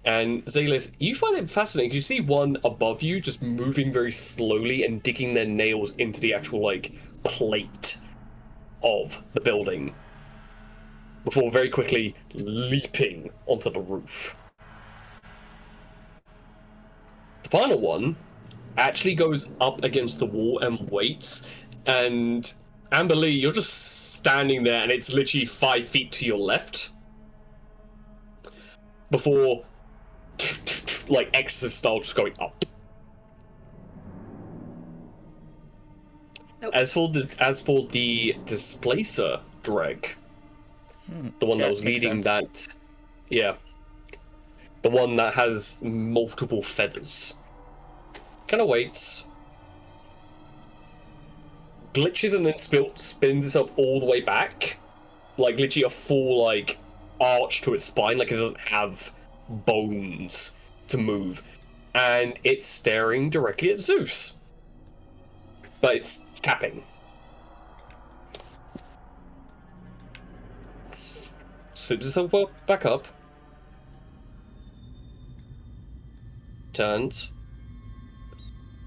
And Zalith, you find it fascinating because you see one above you just moving very slowly and digging their nails into the actual like plate of the building before very quickly leaping onto the roof. The final one actually goes up against the wall and waits, and Amber Lee, you're just standing there and it's literally 5 feet to your left before like Exorcist style just going up. Nope. As for the displacer dreg, the one that was makes leading sense. that, yeah, the one that has multiple feathers, kind of waits, glitches, and then spins itself all the way back, like literally a full like arch to its spine, like it doesn't have bones to move, and it's staring directly at Zeus, but it's tapping. Sips itself back up, turns,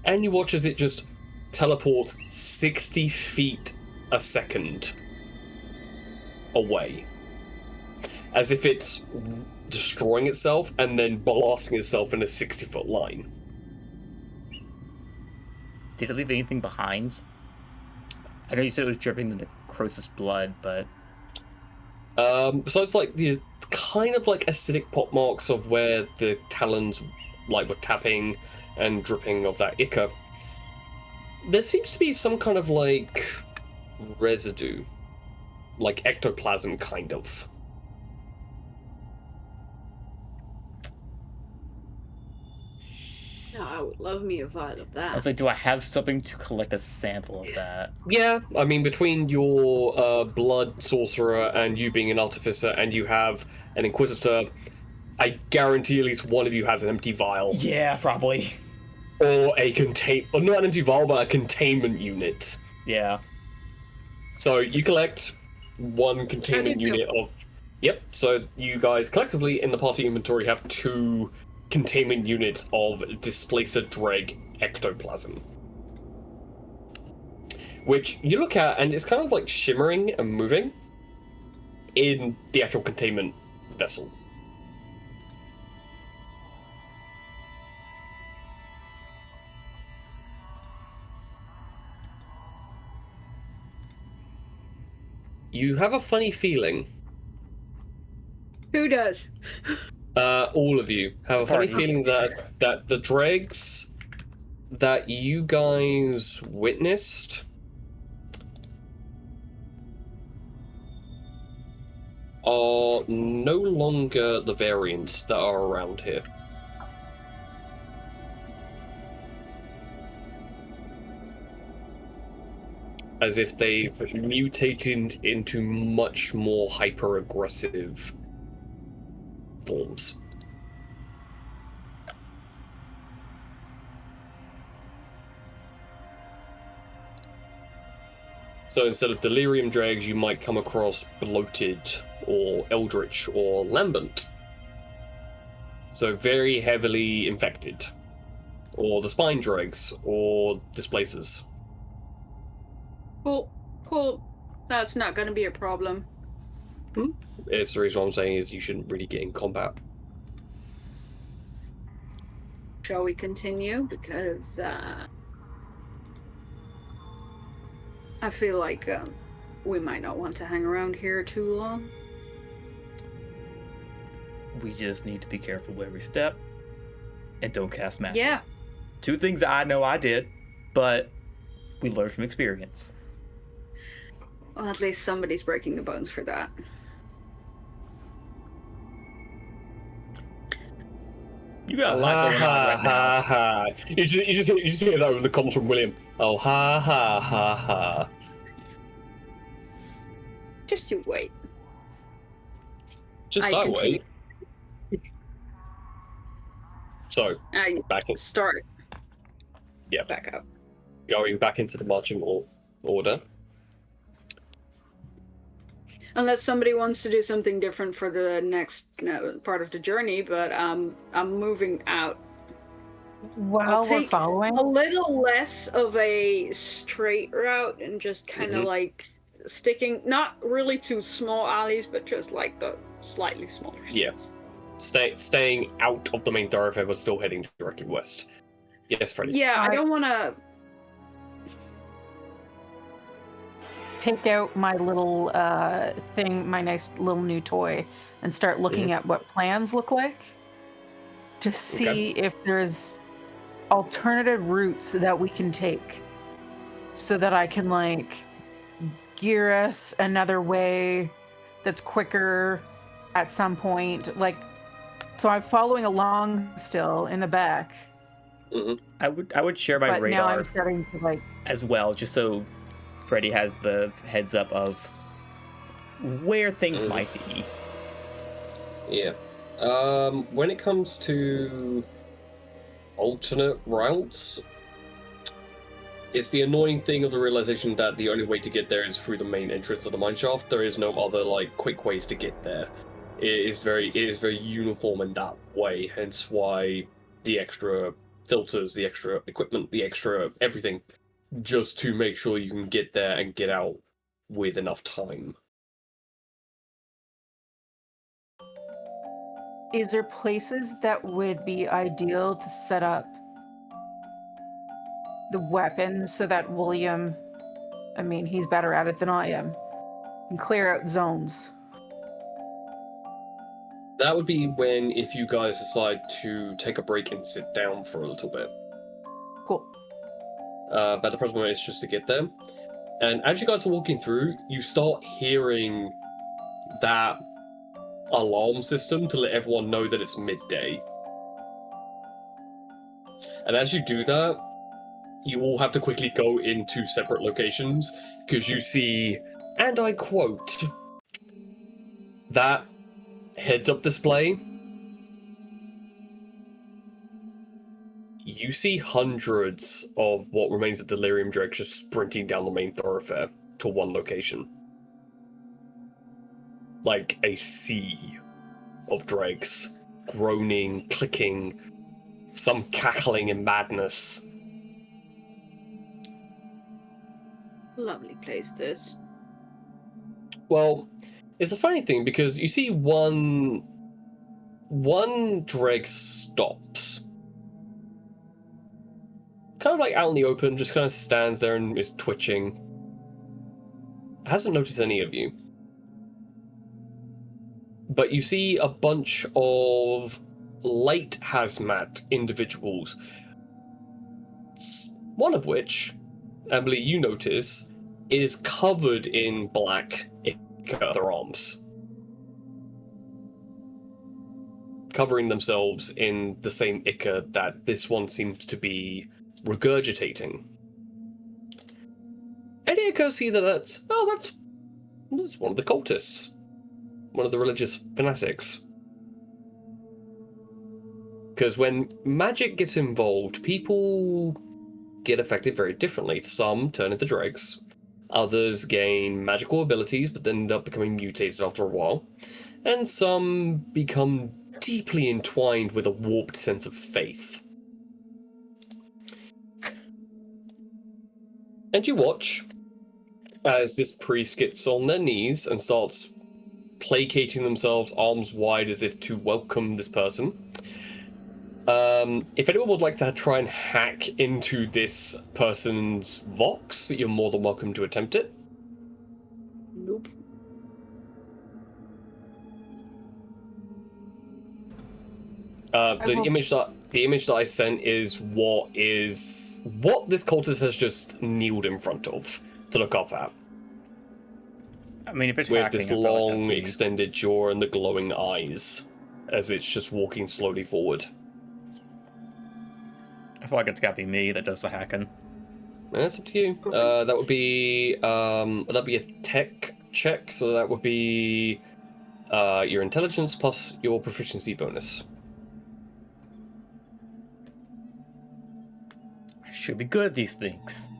and you watch as it just teleports 60 feet a second away, as if it's destroying itself and then blasting itself in a 60-foot line. Did it leave anything behind? I know you said it was dripping the necrosis blood, but Besides like the kind of like acidic pot marks of where the talons like were tapping and dripping of that ichor, there seems to be some kind of like residue, like ectoplasm kind of. No, I would love me a vial of I that. was like, do I have something to collect a sample of that? Yeah, I mean, between your blood sorcerer and you being an artificer, and you have an inquisitor, I guarantee at least one of you has an empty vial. Yeah, probably. Or or not an empty vial, but a containment unit. Yeah. So you collect one containment unit of... Yep, so you guys collectively in the party inventory have 2 containment units of Displacer Dreg ectoplasm. Which you look at, and it's kind of like shimmering and moving in the actual containment vessel. You have a funny feeling. Who does? All of you have a funny Party. feeling that the dregs that you guys witnessed are no longer the variants that are around here. As if they've mutated into much more hyper-aggressive forms. So instead of delirium dregs, you might come across bloated or eldritch or lambent. So very heavily infected. Or the spine dregs or displacers. Cool. That's not going to be a problem. It's the reason what I'm saying is you shouldn't really get in combat. Shall we continue? Because I feel like we might not want to hang around here too long. We just need to be careful where we step and don't cast magic. Yeah. 2 things I know I did, but we learned from experience. Well, at least somebody's breaking the bones for that. You got a lot going on right now. ha. You just hear that over the comms from William. Oh, ha ha ha ha. Just you wait. Just I that continue. way. So, I back in, start. Yeah. Back up. going back into the marching order. Unless somebody wants to do something different for the next part of the journey, but I'm moving out While we're take following, a little less of a straight route and just kind of like sticking, not really to small alleys, but just like the slightly smaller streets. Yeah. Staying out of the main thoroughfare, but still heading directly west. Yes, Freddie. Yeah, I don't want to. take out my little thing, my nice little new toy, and start looking at what plans look like to see if there's alternative routes that we can take so that I can like gear us another way that's quicker at some point. Like, so I'm following along still in the back. I would share my but now radar I'm starting to like as well, just so Freddy has the heads up of where things might be. Yeah. When it comes to alternate routes, it's the annoying thing of the realization that the only way to get there is through the main entrance of the mineshaft. There is no other like quick ways to get there. It is very uniform in that way, hence why the extra filters, the extra equipment, the extra everything, just to make sure you can get there and get out with enough time. is there places that would be ideal to set up the weapons so that William, I mean, he's better at it than I am, can clear out zones? That would be when, if you guys decide to take a break and sit down for a little bit. Cool. But the present moment is just to get there. And as you guys are walking through, you start hearing that alarm system to let everyone know that it's midday. And as you do that, you all have to quickly go into separate locations, because you see, and I quote, that heads-up display. You see hundreds of what remains of delirium dregs just sprinting down the main thoroughfare to one location. Like a sea of dregs, groaning, clicking, some cackling in madness. Lovely place, this. Well, it's a funny thing because you see one dreg stops. Kind of like out in the open, just kind of stands there and is twitching. Hasn't noticed any of you. But you see a bunch of light hazmat individuals. One of which, Emily, you notice, is covered in black ichor, their arms. Covering themselves in the same ichor that this one seems to be regurgitating. And it occurs to you that that's one of the cultists. One of the religious fanatics. Because when magic gets involved, people get affected very differently. Some turn into dregs. Others gain magical abilities, but then end up becoming mutated after a while. And some become deeply entwined with a warped sense of faith. And you watch as this priest gets on their knees and starts placating themselves, arms wide as if to welcome this person. If anyone would like to try and hack into this person's vox, you're more than welcome to attempt it. Nope. The image that I sent is what this cultist has just kneeled in front of to look up at. I mean, if it's With hacking, this I feel like long, that's me. extended jaw and the glowing eyes, as it's just walking slowly forward. I feel like it's gotta be me that does the hacking. That's up to you. That would be a tech check, so that would be your intelligence plus your proficiency bonus. I should be good at these things.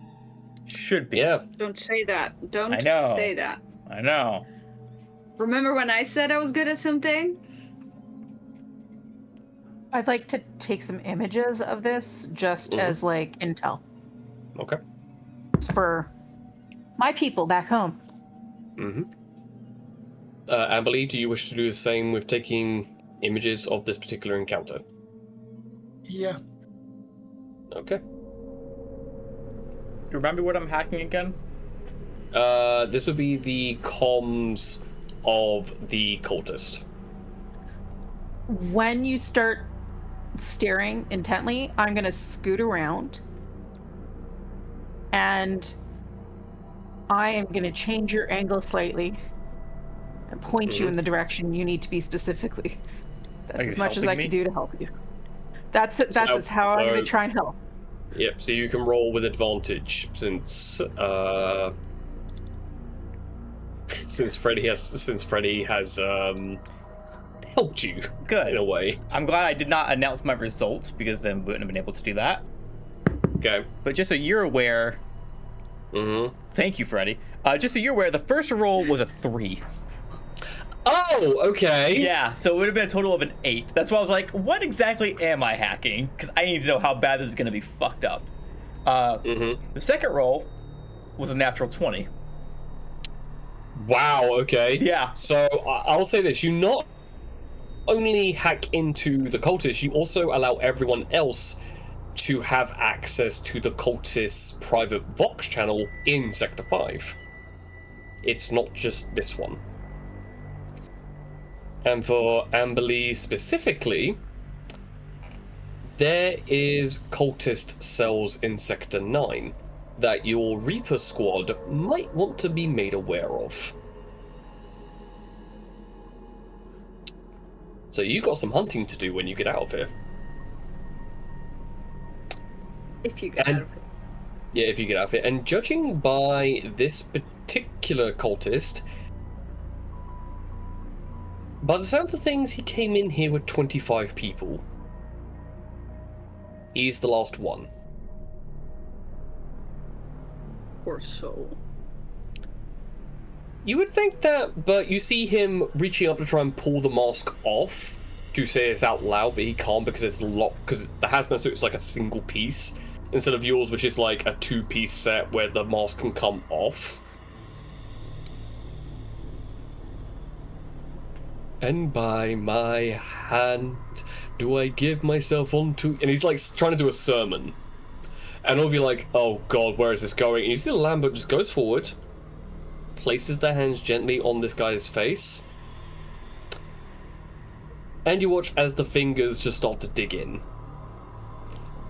Should be. Yeah. Don't say that. Don't I know. say that. I know. Remember when I said I was good at something? I'd like to take some images of this just as like intel Okay. for my people back home. Mm-hmm. Amberly, do you wish to do the same with taking images of this particular encounter? Yeah. Okay. You remember what I'm hacking again? This would be the comms of the cultist. When you start staring intently, I'm going to scoot around and I am going to change your angle slightly and point you in the direction you need to be specifically. That's you as much as I helping can me? do to help you. That's how I'm going to try and help. Yep, so you can roll with advantage since Freddy has helped you Good. in a way. I'm glad I did not announce my results because then we wouldn't have been able to do that. Okay. But just so you're aware, thank you, Freddy. Just so you're aware, the first roll was a 3. Oh, okay. Yeah, so it would have been a total of an 8. That's why I was like, what exactly am I hacking? Because I need to know how bad this is going to be fucked up. The second roll was a natural 20. Wow, okay. Yeah. So I'll say this, you not only hack into the cultists, you also allow everyone else to have access to the cultist's private Vox channel in Sector 5. It's not just this one. And for Amberly specifically, there is cultist cells in Sector 9 that your Reaper squad might want to be made aware of. So you got some hunting to do when you get out of here. If you get out of it. Yeah, if you get out of here. And judging by this particular cultist, by the sounds of things, he came in here with 25 people. He's the last one. Poor soul. You would think that, but you see him reaching up to try and pull the mask off to say it out loud, but he can't because it's locked, because the hazmat suit is like a single piece, instead of yours, which is like a 2-piece set where the mask can come off. And by my hand do I give myself onto... And he's like trying to do a sermon. And all of you are like, oh god, where is this going? And you see the Lambert just goes forward, places their hands gently on this guy's face, and you watch as the fingers just start to dig in.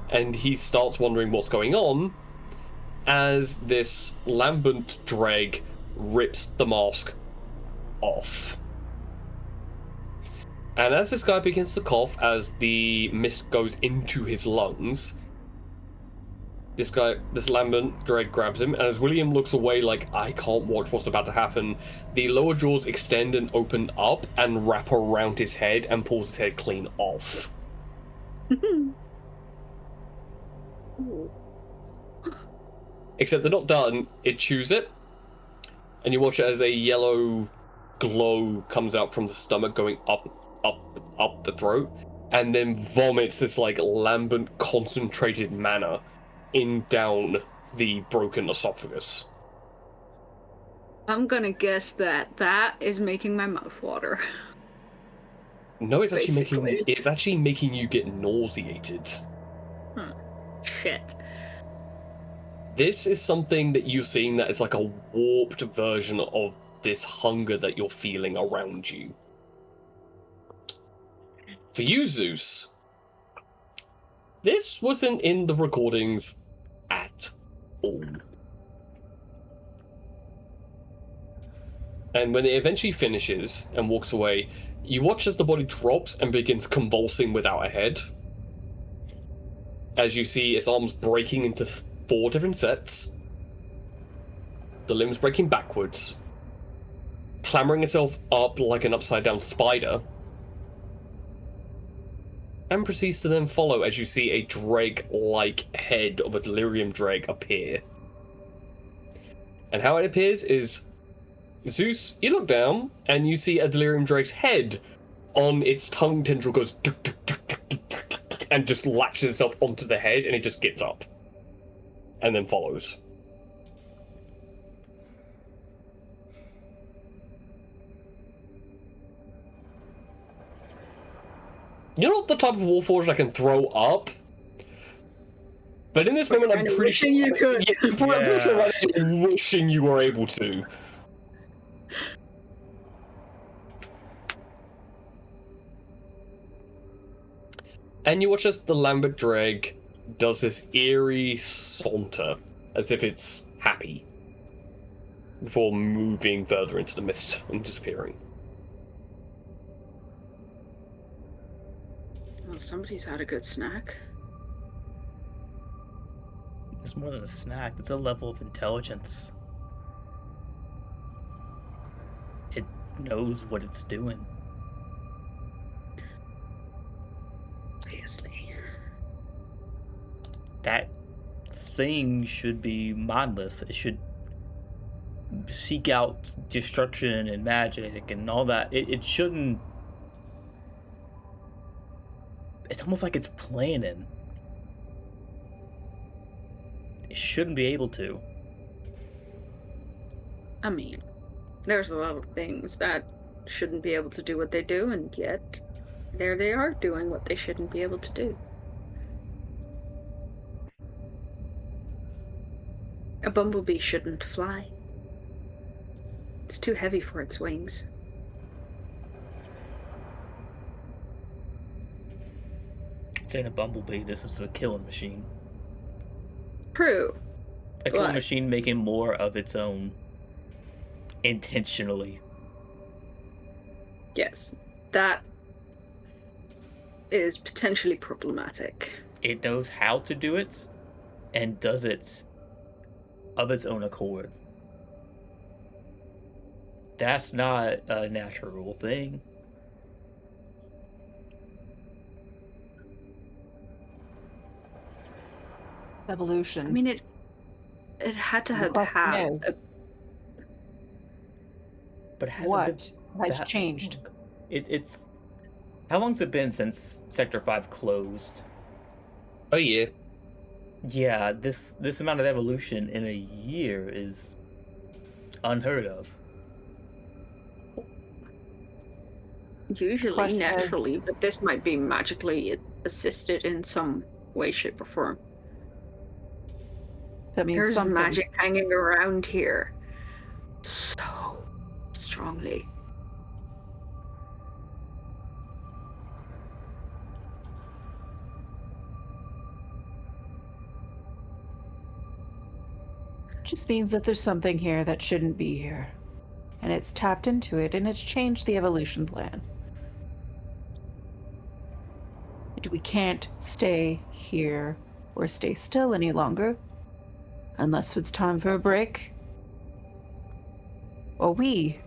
And he starts wondering what's going on as this lambent dreg rips the mask off. And as this guy begins to cough, as the mist goes into his lungs, this lambent dreg grabs him, and as William looks away like, I can't watch what's about to happen, the lower jaws extend and open up and wrap around his head and pulls his head clean off. Except they're not done, it chews it, and you watch it as a yellow glow comes out from the stomach going up the throat, and then vomits this like lambent concentrated manna in down the broken esophagus. I'm gonna guess that is making my mouth water. No, it's actually Basically. making you get nauseated. Shit. This is something that you're seeing that is like a warped version of this hunger that you're feeling around you. For you, Zeus, this wasn't in the recordings at all. And when it eventually finishes and walks away, you watch as the body drops and begins convulsing without a head. As you see its arms breaking into 4 different sets, the limbs breaking backwards, clambering itself up like an upside-down spider, and proceeds to then follow as you see a dreg-like head of a delirium dreg appear. And how it appears is, Zeus, you look down, and you see a delirium dreg's head on its tongue tendril goes duk, duk, duk, duk, duk, and just latches itself onto the head, and it just gets up. And then follows. You're not the type of Warforged I can throw up. But in this moment, I'm pretty sure you could. I'm pretty sure right now you're wishing you were able to. And you watch as the Lambert Dreg does this eerie saunter, as if it's happy, before moving further into the mist and disappearing. Well, somebody's had a good snack. It's more than a snack. It's a level of intelligence. It knows what it's doing. Obviously. That thing should be mindless. It should seek out destruction and magic and all that. It shouldn't... It's almost like it's planning. It shouldn't be able to. I mean, there's a lot of things that shouldn't be able to do what they do, and yet there they are doing what they shouldn't be able to do. A bumblebee shouldn't fly. It's too heavy for its wings. If it ain't a bumblebee, this is a killing machine. True. A killing But- machine making more of its own intentionally. Yes, that is potentially problematic. It knows how to do it and does it of its own accord. That's not a natural thing. Evolution. I mean, it had to have Well, had no. a But it hasn't what been has that changed? long. It's how long's it been since Sector 5 closed? Oh yeah. Yeah, this amount of evolution in a year is unheard of. usually Question is- naturally, but this might be magically assisted in some way, shape, or form. That means There's something. magic hanging around here so strongly. Just means that there's something here that shouldn't be here. And it's tapped into it and it's changed the evolution plan. And we can't stay here or stay still any longer. Unless it's time for a break. Or we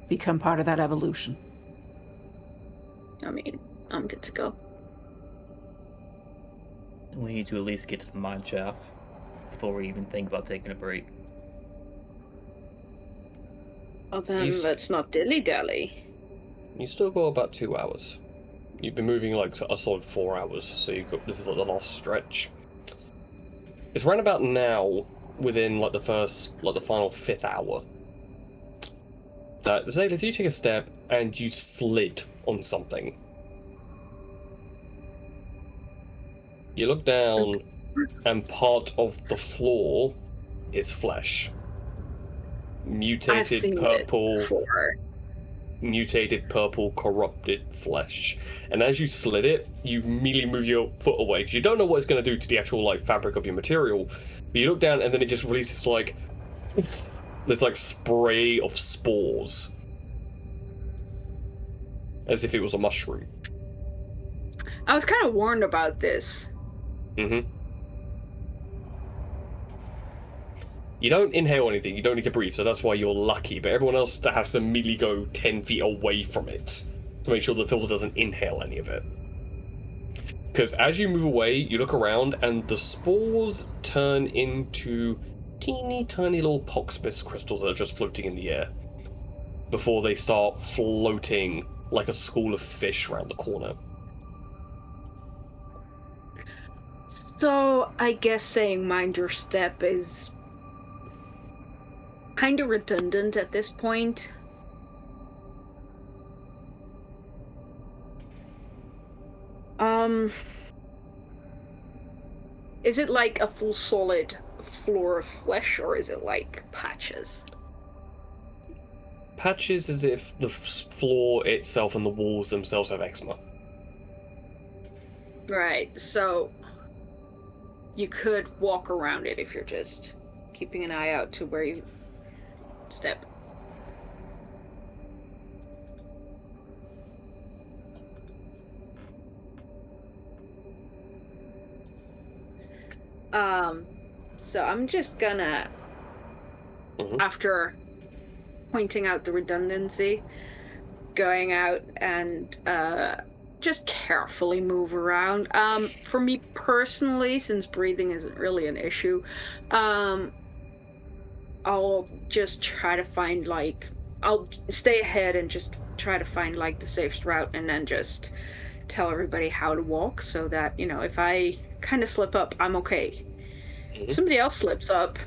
become part of that evolution. I mean, I'm good to go. We need to at least get to the mine shaft before we even think about taking a break. Well, then These- let's not dilly-dally. You still got about 2 hours. You've been moving like a solid 4 hours, so you've got, this is like the last stretch. It's right about now, within like the final 5th hour, that Zayla, you take a step and you slid on something. You look down, and part of the floor is flesh. I've Mutated seen purple. it before. Mutated purple corrupted flesh, and as you slid it, you immediately move your foot away because you don't know what it's going to do to the actual like fabric of your material. But you look down and then it just releases like this like spray of spores, as if it was a mushroom. I was kind of warned about this. You don't inhale anything, you don't need to breathe, so that's why you're lucky, but everyone else has to immediately go 10 feet away from it to make sure the filter doesn't inhale any of it. Because as you move away, you look around, and the spores turn into teeny tiny little poxmist crystals that are just floating in the air before they start floating like a school of fish around the corner. So I guess saying mind your step is kind of redundant at this point. Is it like a full solid floor of flesh, or is it like patches? Patches as if the floor itself and the walls themselves have eczema. Right, so you could walk around it if you're just keeping an eye out to where you step. So I'm just gonna, after pointing out the redundancy, going out and just carefully move around. For me personally, since breathing isn't really an issue, I'll just try to find, like, I'll stay ahead and just try to find, like, the safest route, and then just tell everybody how to walk, so that, you know, if I kind of slip up, I'm okay. If somebody else slips up,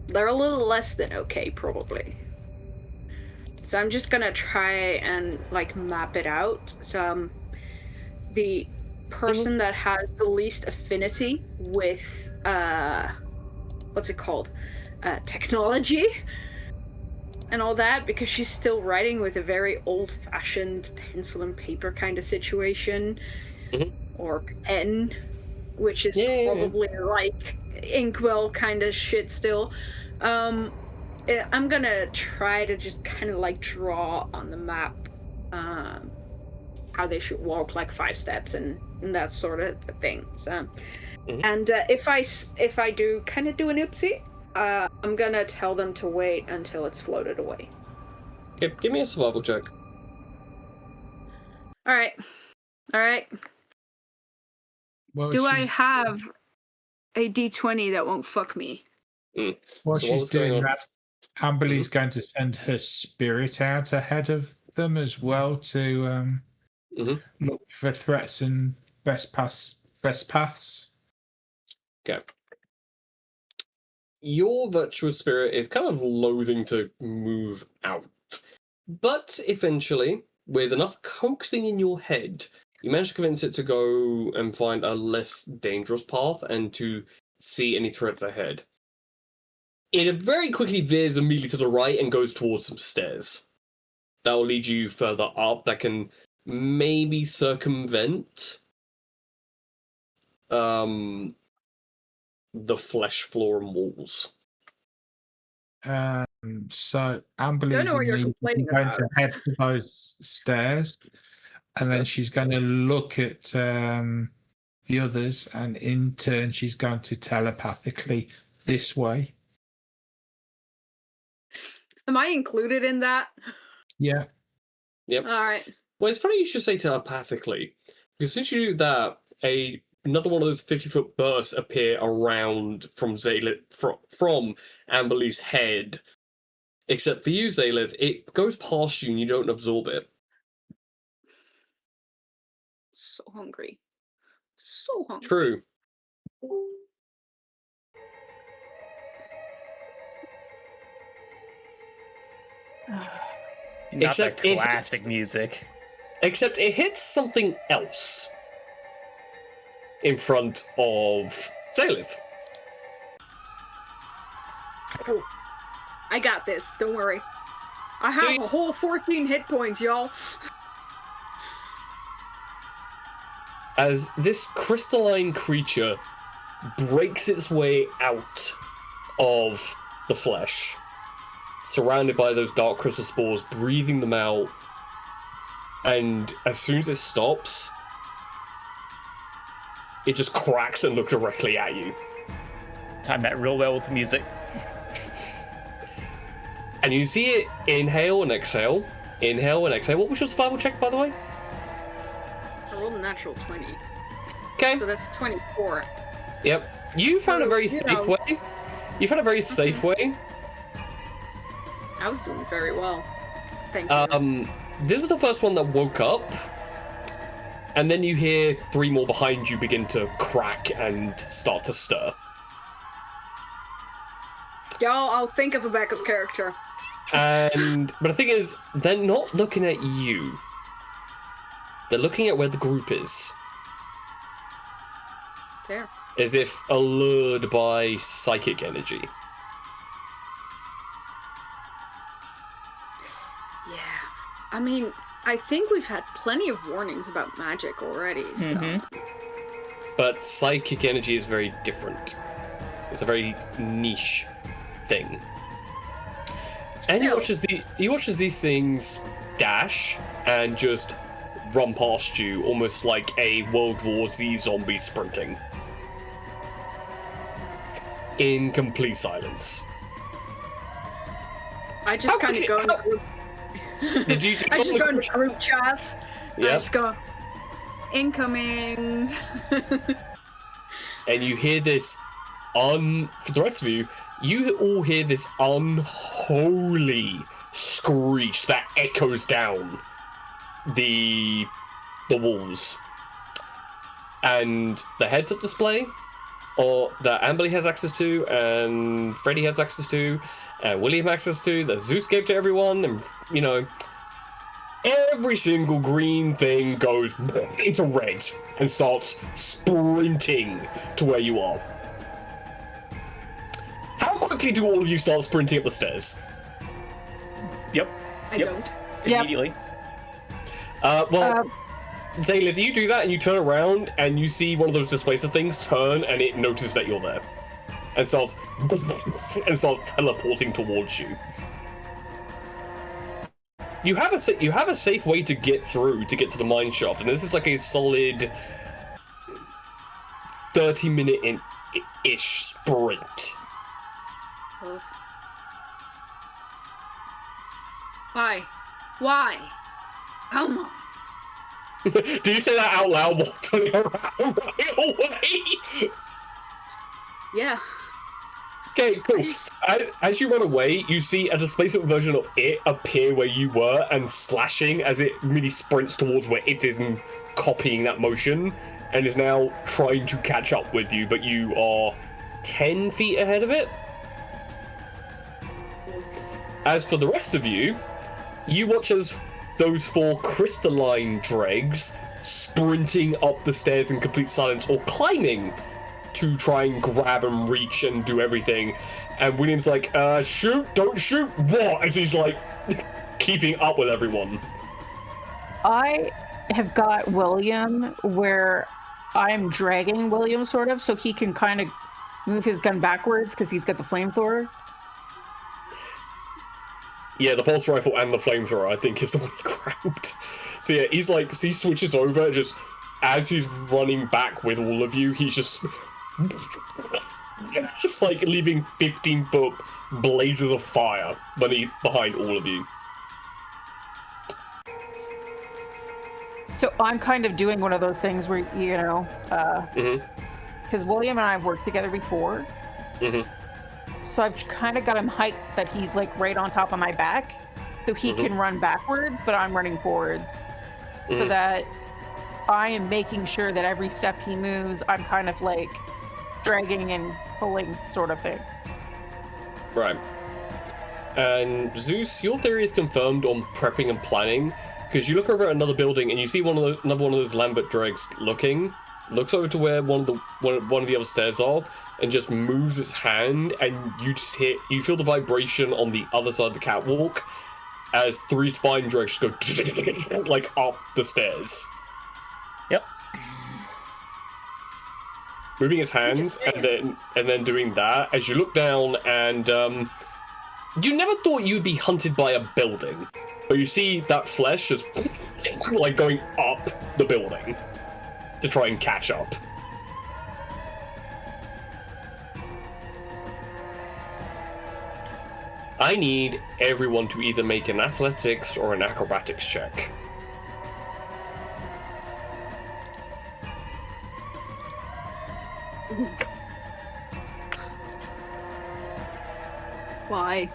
they're a little less than okay, probably. So I'm just gonna try and, like, map it out. So the person that has the least affinity with what's it called, technology and all that, because she's still writing with a very old-fashioned pencil and paper kind of situation, or pen, which is probably like inkwell kind of shit still. I'm gonna try to just kind of like draw on the map how they should walk, like 5 steps and that sort of thing. So, and if I do kind of do an oopsie, I'm gonna tell them to wait until it's floated away. Okay, give me a survival check. All right. Well, Do I have a D20 that won't fuck me? While So she's doing that, Amberly's going to send her spirit out ahead of them as well to look for threats and best paths. Okay. Your virtual spirit is kind of loathing to move out, but eventually, with enough coaxing in your head, you manage to convince it to go and find a less dangerous path and to see any threats ahead. It very quickly veers immediately to the right and goes towards some stairs. That will lead you further up. That can maybe circumvent the flesh floor and walls. So Amberly's going to head for those stairs, and then she's going to look at the others, and in turn she's going to telepathically this way. Am I included in that? Yeah. Yep. All right. Well, it's funny you should say telepathically, because since you do that, another one of those 50-foot bursts appear around from from Amberly's head. Except for you, Zaylith, it goes past you and you don't absorb it. So hungry. So hungry. True. Not Except that classic music. Except it hits something else in front of Zaylith. I got this. Don't worry. I have a whole 14 hit points, y'all. As this crystalline creature breaks its way out of the flesh, surrounded by those dark crystal spores, breathing them out, and as soon as it stops, it just cracks and looks directly at you. Time that real well with the music. And you see it inhale and exhale. Inhale and exhale. What was your survival check, by the way? I rolled a natural 20. Okay. So that's 24. Yep. You found a very safe way. You found a very safe way. I was doing very well. Thank you. This is the first one that woke up. and then you hear 3 more behind you begin to crack and start to stir. Y'all, I'll think of a backup character. But the thing is, they're not looking at you. They're looking at where the group is. Fair. As if allured by psychic energy. Yeah. I mean, I think we've had plenty of warnings about magic already, so... But psychic energy is very different. It's a very niche thing. And he watches these things dash and just run past you, almost like a World War Z zombie sprinting. In complete silence. I just kind of go into group... Did you I just go into group chat. Yep. I just go, incoming. And you hear this for the rest of you, you all hear this unholy screech that echoes down the walls. And the heads-up display, or that Amberly has access to, and Freddy has access to, and William has access to, that Zeus gave to everyone, and, you know, every single green thing goes into red and starts sprinting to where you are. How quickly do all of you start sprinting up the stairs? Yep. I don't. Immediately. Zaylith, you do that and you turn around and you see one of those displacer things turn and it notices that you're there. And starts teleporting towards you. You have a safe way to get through to get to the mine shaft, and this is like a solid 30-minute-ish sprint. Oof. Why? Come on. Did you say that out loud while turning around right away? Yeah. Okay, cool. As you run away, you see a displacement version of it appear where you were and slashing as it really sprints towards where it is and copying that motion and is now trying to catch up with you, but you are 10 feet ahead of it. As for the rest of you, you watch as those 4 crystalline dregs sprinting up the stairs in complete silence or climbing to try and grab and reach and do everything. And William's like, shoot, don't shoot, what? As he's like, keeping up with everyone. I have got William where I'm dragging William sort of, so he can kind of move his gun backwards because he's got the flamethrower. Yeah, the pulse rifle and the flamethrower, I think, is the one he grabbed. So yeah, he's like, so he switches over, just as he's running back with all of you, he's just like leaving 15-foot blazes of fire behind all of you. So I'm kind of doing one of those things where, you know, because William and I have worked together before. So I've kind of got him hiked that he's like right on top of my back, so he can run backwards, but I'm running forwards, so that I am making sure that every step he moves, I'm kind of like dragging and pulling sort of thing. Right. And Zeus, your theory is confirmed on prepping and planning, because you look over at another building and you see another one of those Lambert dregs looks over to where one of the other stairs are, and just moves its hand, and you feel the vibration on the other side of the catwalk as 3 spine dregs go like up the stairs. Yep. Moving his hands and then doing that as you look down, and you never thought you'd be hunted by a building, but you see that flesh just like going up the building to try and catch up. I need everyone to either make an athletics or an acrobatics check. Why?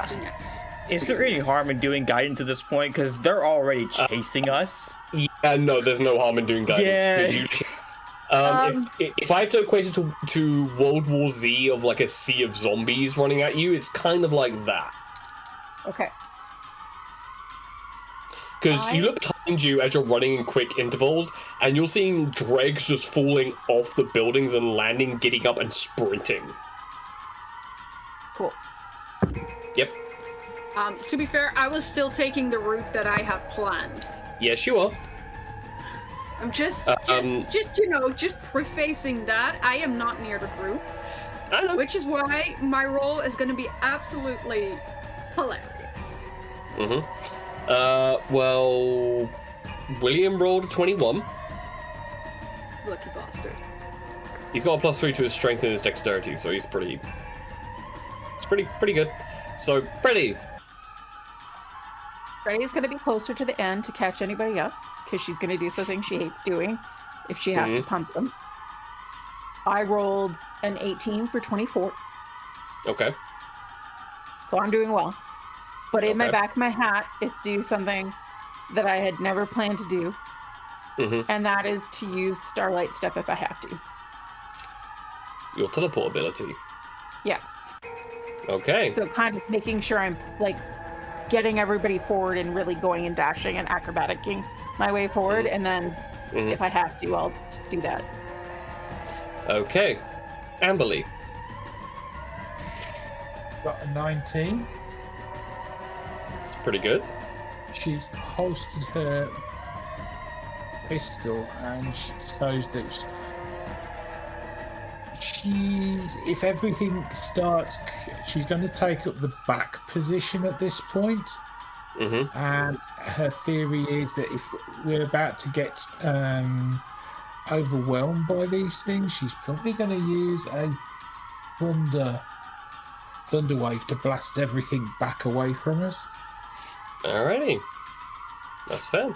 Yes. Is there any harm in doing guidance at this point? Because they're already chasing us. And no, there's no harm in doing guidance. Yeah. If I have to equate it to World War Z of like a sea of zombies running at you, it's kind of like that. Okay. Because you look behind you as you're running in quick intervals, and you're seeing dregs just falling off the buildings and landing, getting up, and sprinting. Cool. Yep. To be fair, I was still taking the route that I had planned. Yes, you are. I'm just prefacing that I am not near the group, I know. which is why my role is going to be absolutely hilarious. Mm-hmm. Well, William rolled a 21. Lucky bastard. He's got a +3 to his strength and his dexterity, so he's pretty good. So, Freddy. Freddy's going to be closer to the end to catch anybody up, because she's going to do something she hates doing if she has to pump them. I rolled an 18 for 24. Okay. So I'm doing well. But in my back of my hat is to do something that I had never planned to do. And that is to use Starlight Step if I have to. Your teleport ability. Yeah. Okay. So kind of making sure I'm like getting everybody forward and really going and dashing and acrobaticing my way forward. And then if I have to, I'll do that. Okay. Amberly. Got a 19. Pretty good. She's holstered her pistol and she shows that she's, if everything starts, she's going to take up the back position at this point. And her theory is that if we're about to get overwhelmed by these things, she's probably going to use a thunder wave to blast everything back away from us. Alrighty. That's fair.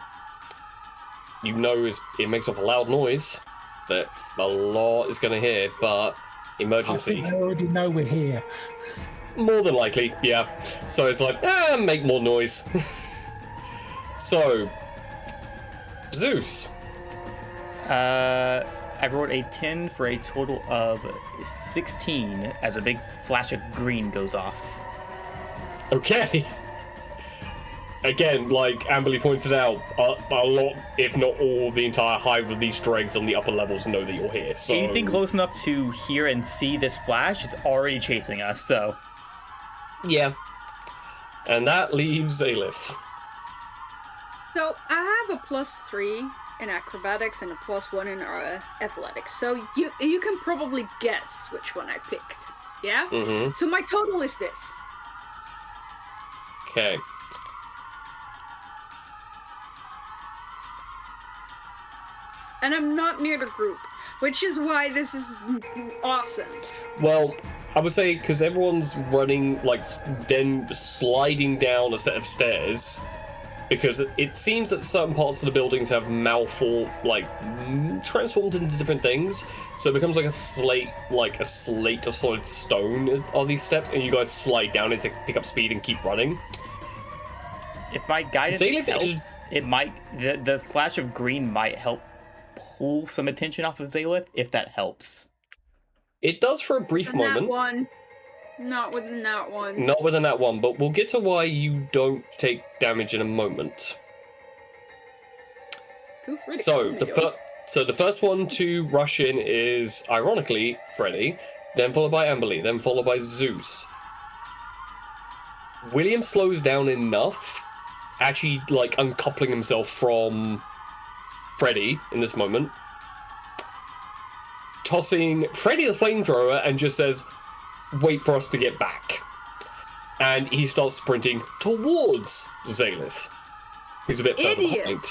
You know it makes off a loud noise that a lot is going to hear, but emergency. I think they already know we're here. More than likely, yeah. So it's like, make more noise. So, Zeus. I rolled a 10 for a total of 16 as a big flash of green goes off. Okay. Again, like Amberly pointed out, a lot, if not all, the entire hive of these dregs on the upper levels know that you're here. So anything close enough to hear and see this flash is already chasing us, so... Yeah. And that leaves Aelith. So I have a +3 in acrobatics and a +1 in athletics. So you can probably guess which one I picked. Yeah? So my total is this. Okay. And I'm not near the group, which is why this is awesome. Well, I would say because everyone's running, like, then sliding down a set of stairs, because it seems that certain parts of the buildings have transformed into different things, so it becomes like a slate of solid stone on these steps, and you guys slide down it to pick up speed and keep running. If my guidance helps, it might... The flash of green might help pull some attention off of Zaelith, if that helps. It does for a brief moment. Not within that one. Not within that one, but we'll get to why you don't take damage in a moment. So the first one to rush in is, ironically, Freddy, then followed by Amberly, then followed by Zeus. William slows down enough, actually like uncoupling himself from Freddy in this moment, tossing Freddy the flamethrower and just says, wait for us to get back. And he starts sprinting towards Zaelith, who's a bit further behind.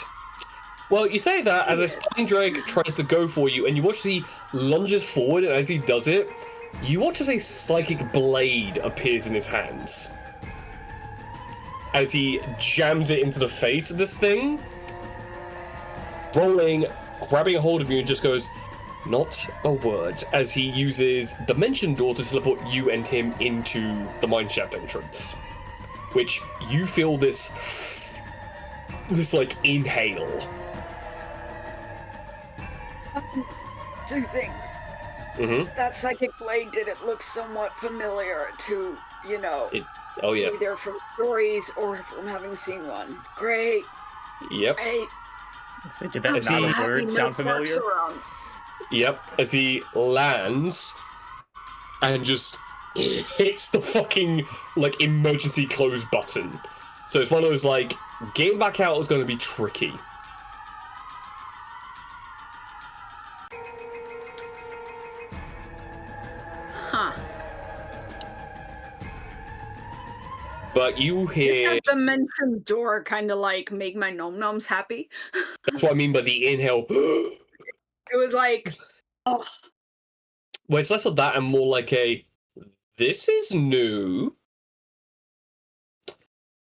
Well, you say that as a spine drag tries to go for you, and you watch as he lunges forward, and as he does it, you watch as a psychic blade appears in his hands. As he jams it into the face of this thing, rolling, grabbing a hold of you, and just goes, not a word, as he uses Dimension Door to teleport you and him into the mineshaft entrance. Which you feel this like inhale Two things. Mm-hmm. That psychic blade, did it look somewhat familiar to, Oh, yeah. either from stories or from having seen one? Great. Yep. Great. So did that not a word sound familiar? Yep. As he lands and just hits the fucking, like, emergency close button. So it's one of those, like, getting back out is going to be tricky. Huh. But you hear... Did that dimension door kind of, like, make my nom-noms happy? That's what I mean by the inhale. It was like, oh. Well, it's less of that and more like a, this is new.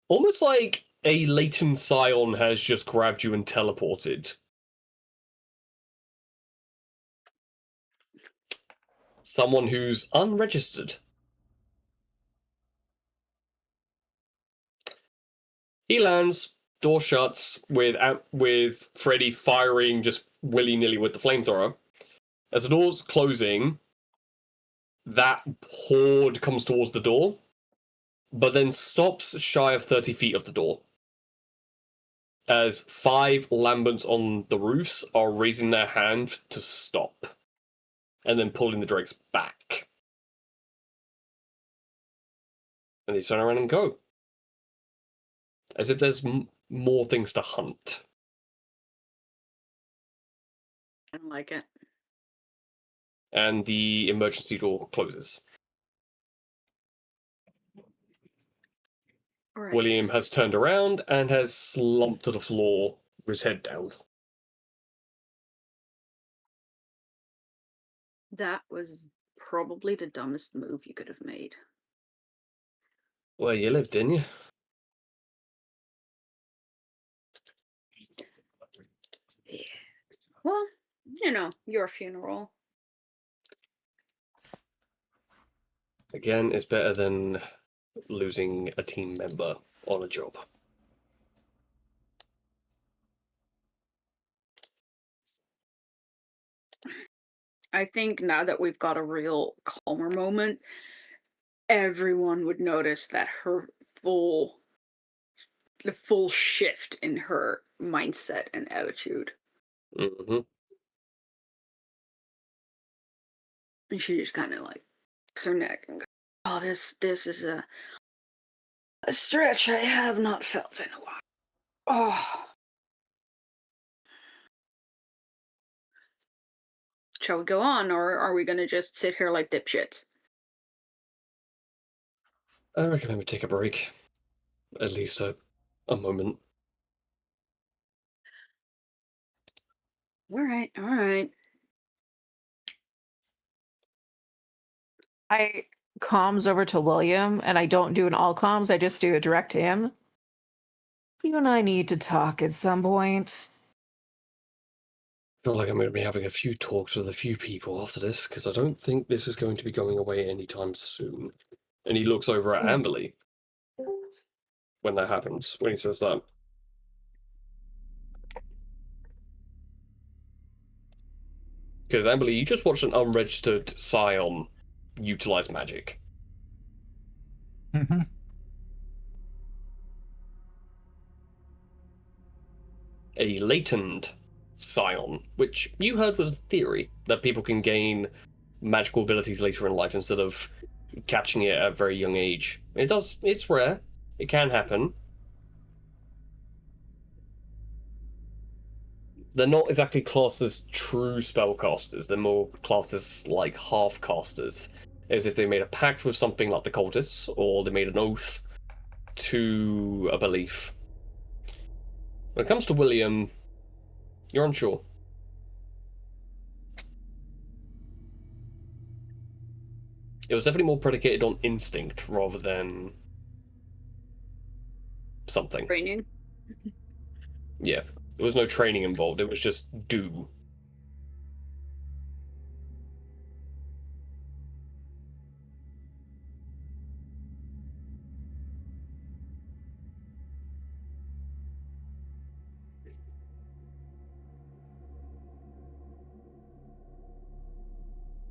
Almost like a latent scion has just grabbed you and teleported. Someone who's unregistered. He lands, door shuts, with Freddy firing just willy-nilly with the flamethrower. As the door's closing, that horde comes towards the door, but then stops shy of 30 feet of the door. As 5 Lamberts on the roofs are raising their hand to stop, and then pulling the drakes back. And they turn around and go. As if there's more things to hunt. I don't like it. And the emergency door closes. Right. William has turned around and has slumped to the floor with his head down. That was probably the dumbest move you could have made. Well, you lived, didn't you? Yeah. Well, your funeral. Again, it's better than losing a team member on a job. I think now that we've got a real calmer moment, everyone would notice that the full shift in her mindset and attitude. Mm-hmm. And she just kind of like picks her neck and goes, oh, this is a stretch I have not felt in a while. Oh. Shall we go on, or are we going to just sit here like dipshits? I reckon I would take a break. At least a moment. All right. I comms over to William, and I don't do an all comms, I just do a direct to him. You and I need to talk at some point. I feel like I'm going to be having a few talks with a few people after this, because I don't think this is going to be going away anytime soon. And he looks over at Amberly when that happens, when he says that. Because, Amberly, you just watched an unregistered scion utilize magic. Mm-hmm. A latent scion, which you heard was a theory, that people can gain magical abilities later in life instead of catching it at a very young age. It's rare. It can happen. They're not exactly classed as true spellcasters. They're more classed as, like, half-casters. As if they made a pact with something like the cultists, or they made an oath to a belief. When it comes to William, you're unsure. It was definitely more predicated on instinct rather than something. Training. Yeah. There was no training involved. It was just do.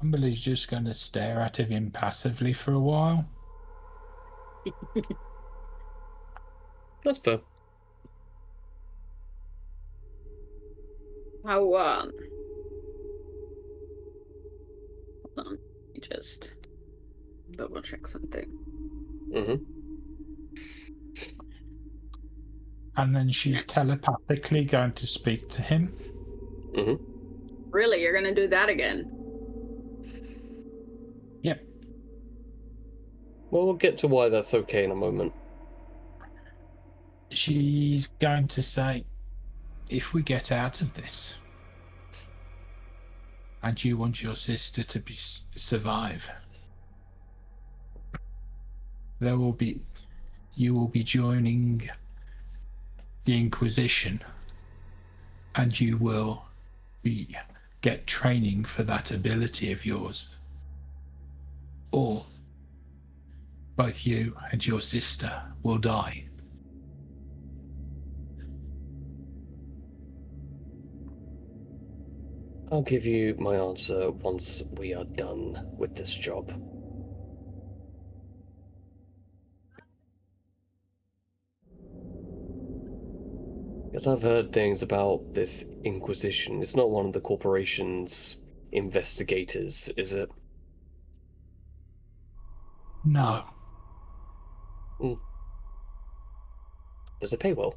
Amberly's just going to stare at him impassively for a while. That's fair. How, hold on, let me just double check something. Mm-hmm. And then she's telepathically going to speak to him. Mm-hmm. Really, you're gonna do that again? Yep. Well, we'll get to why that's okay in a moment. She's going to say, if we get out of this, and you want your sister to survive, you will be joining the Inquisition, and you will get training for that ability of yours, or both you and your sister will die. I'll give you my answer once we are done with this job. Because I've heard things about this Inquisition. It's not one of the corporation's investigators, is it? No. Does it pay well?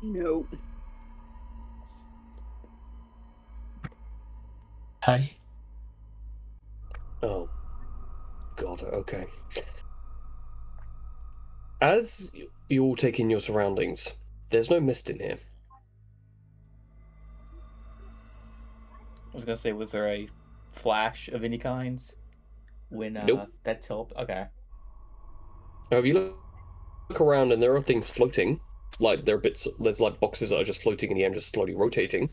No. Hey? Oh. God, okay. As you all take in your surroundings, there's no mist in here. I was gonna say, was there a flash of any kinds when Nope. that tilt? Okay. Now, if you look around and there are things floating, like there's like boxes that are just floating in the air and just slowly rotating.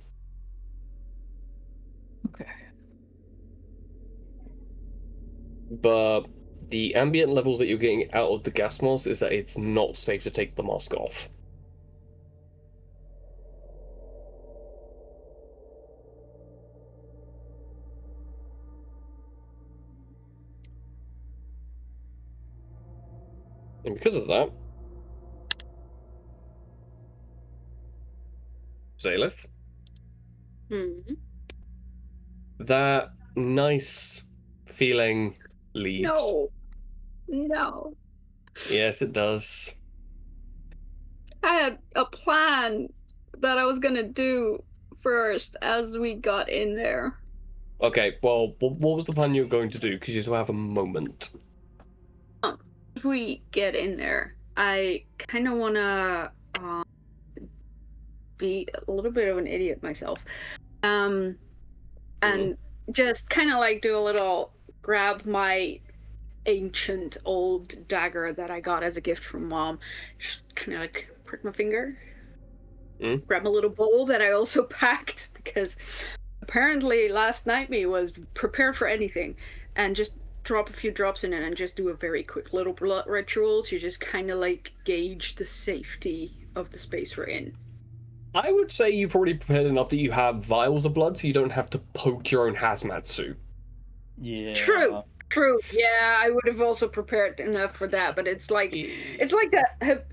Okay. But the ambient levels that you're getting out of the gas mask is that it's not safe to take the mask off. And because of that, Zalith, that nice feeling leaves. No. Yes, it does. I had a plan that I was gonna do first as we got in there. Okay, well, what was the plan you were going to do? Because you still have a moment. As we get in there, I kind of want to be a little bit of an idiot myself. And just kind of like do a little grab my ancient old dagger that I got as a gift from Mom. Just kind of like prick my finger. Grab a little bowl that I also packed because apparently last night me was prepared for anything, and just drop a few drops in it and just do a very quick little blood ritual to just kind of like gauge the safety of the space we're in. I would say you've already prepared enough that you have vials of blood so you don't have to poke your own hazmat suit. Yeah. True. Yeah, I would have also prepared enough for that, but it's like that.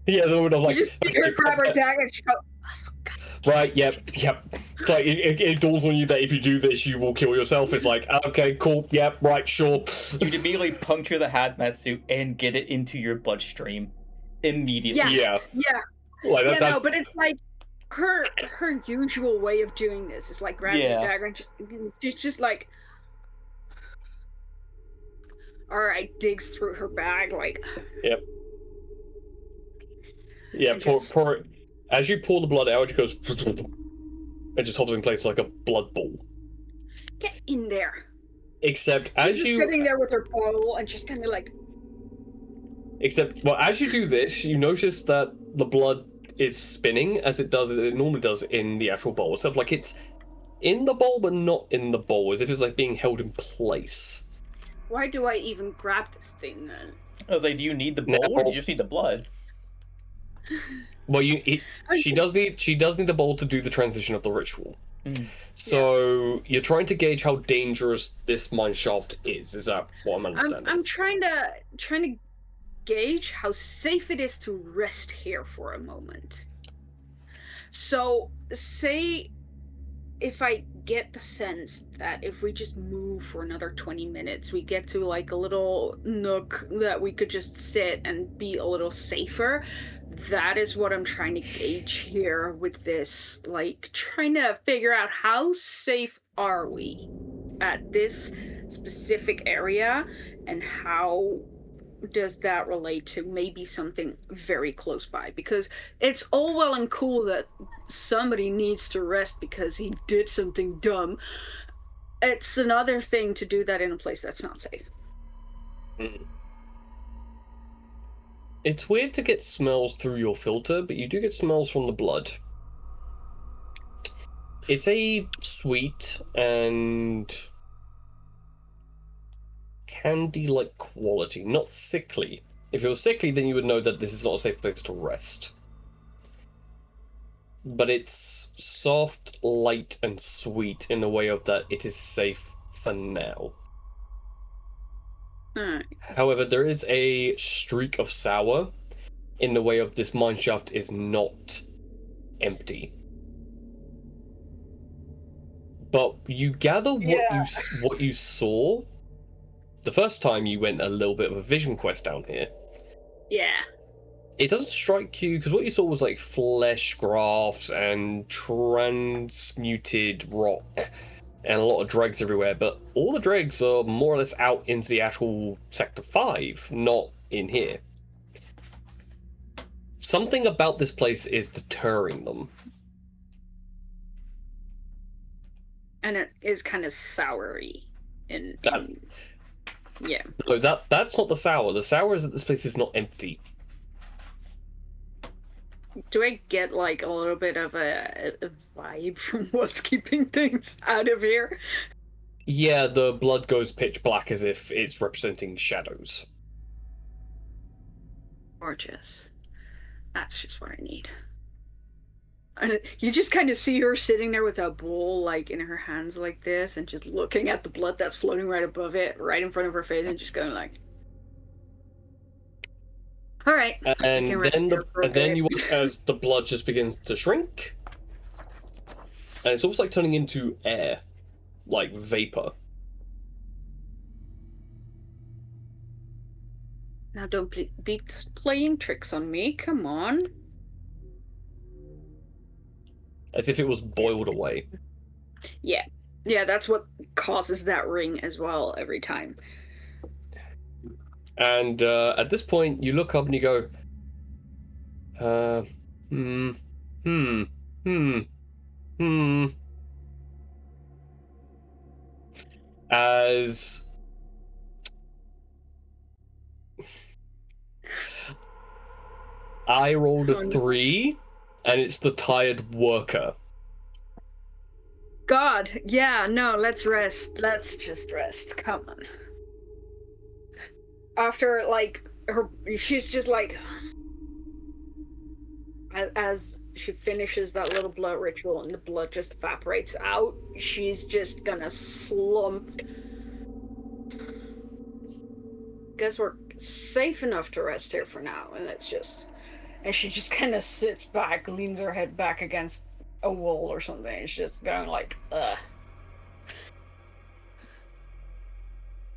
Yeah, they would have like. You just see her grab her dagger and she go, right, yep. It's like, it dawns on you that if you do this, you will kill yourself. It's like, okay, cool, yep, right, sure. You'd immediately puncture the hazmat suit and get it into your bloodstream. Immediately. Yeah. Like, yeah, no, but it's like her usual way of doing this is like grabbing the dagger and just like, all right, digs through her bag like. Yep. Yeah, pour as you pour the blood out, it goes and just hovers in place like a blood ball. Get in there. Except She's just sitting there with her bowl and just kind of like. Except, well, as you do this, you notice that the blood is spinning as it normally does in the actual bowl. So like it's in the bowl, but not in the bowl, as if it's like being held in place. Why do I even grab this thing then? I was like, do you need the bowl or do you just need the blood? Well, she does need the bowl to do the transition of the ritual. Mm. So you're trying to gauge how dangerous this mine shaft is. Is that what I'm understanding? I'm trying to gauge how safe it is to rest here for a moment. So, say if I get the sense that if we just move for another 20 minutes, we get to like a little nook that we could just sit and be a little safer. That is what I'm trying to gauge here with this, like trying to figure out how safe are we at this specific area, and how does that relate to maybe something very close by? Because it's all well and cool that somebody needs to rest because he did something dumb. It's another thing to do that in a place that's not safe. Mm. It's weird to get smells through your filter, but you do get smells from the blood. It's a sweet and candy-like quality, not sickly. If it was sickly, then you would know that this is not a safe place to rest. But it's soft, light, and sweet in the way of that it is safe for now. Alright. However, there is a streak of sour in the way of this mine shaft is not empty. But you gather what you saw the first time you went a little bit of a vision quest down here. Yeah. It doesn't strike you, because what you saw was like flesh grafts and transmuted rock and a lot of dregs everywhere, but all the dregs are more or less out into the actual Sector 5, not in here. Something about this place is deterring them. And it is kind of soury. Yeah. So that's not the sour. The sour is that this place is not empty. Do I get like a little bit of a vibe from what's keeping things out of here? Yeah, the blood goes pitch black as if it's representing shadows. Gorgeous. That's just what I need. And you just kind of see her sitting there with a bowl like in her hands like this, and just looking at the blood that's floating right above it, right in front of her face, and just going like, all right. And then you watch as the blood just begins to shrink, and it's almost like turning into air, like vapor. Now don't be playing tricks on me. Come on. As if it was boiled away. Yeah, that's what causes that ring as well every time. And at this point, you look up and you go, As I rolled a 3, and it's the tired worker. God, yeah, no, let's rest. Let's just rest. Come on. After, like, she's just like, as she finishes that little blood ritual and the blood just evaporates out, she's just gonna slump. Guess we're safe enough to rest here for now, and and she just kind of sits back, leans her head back against a wall or something. It's just going like, ugh.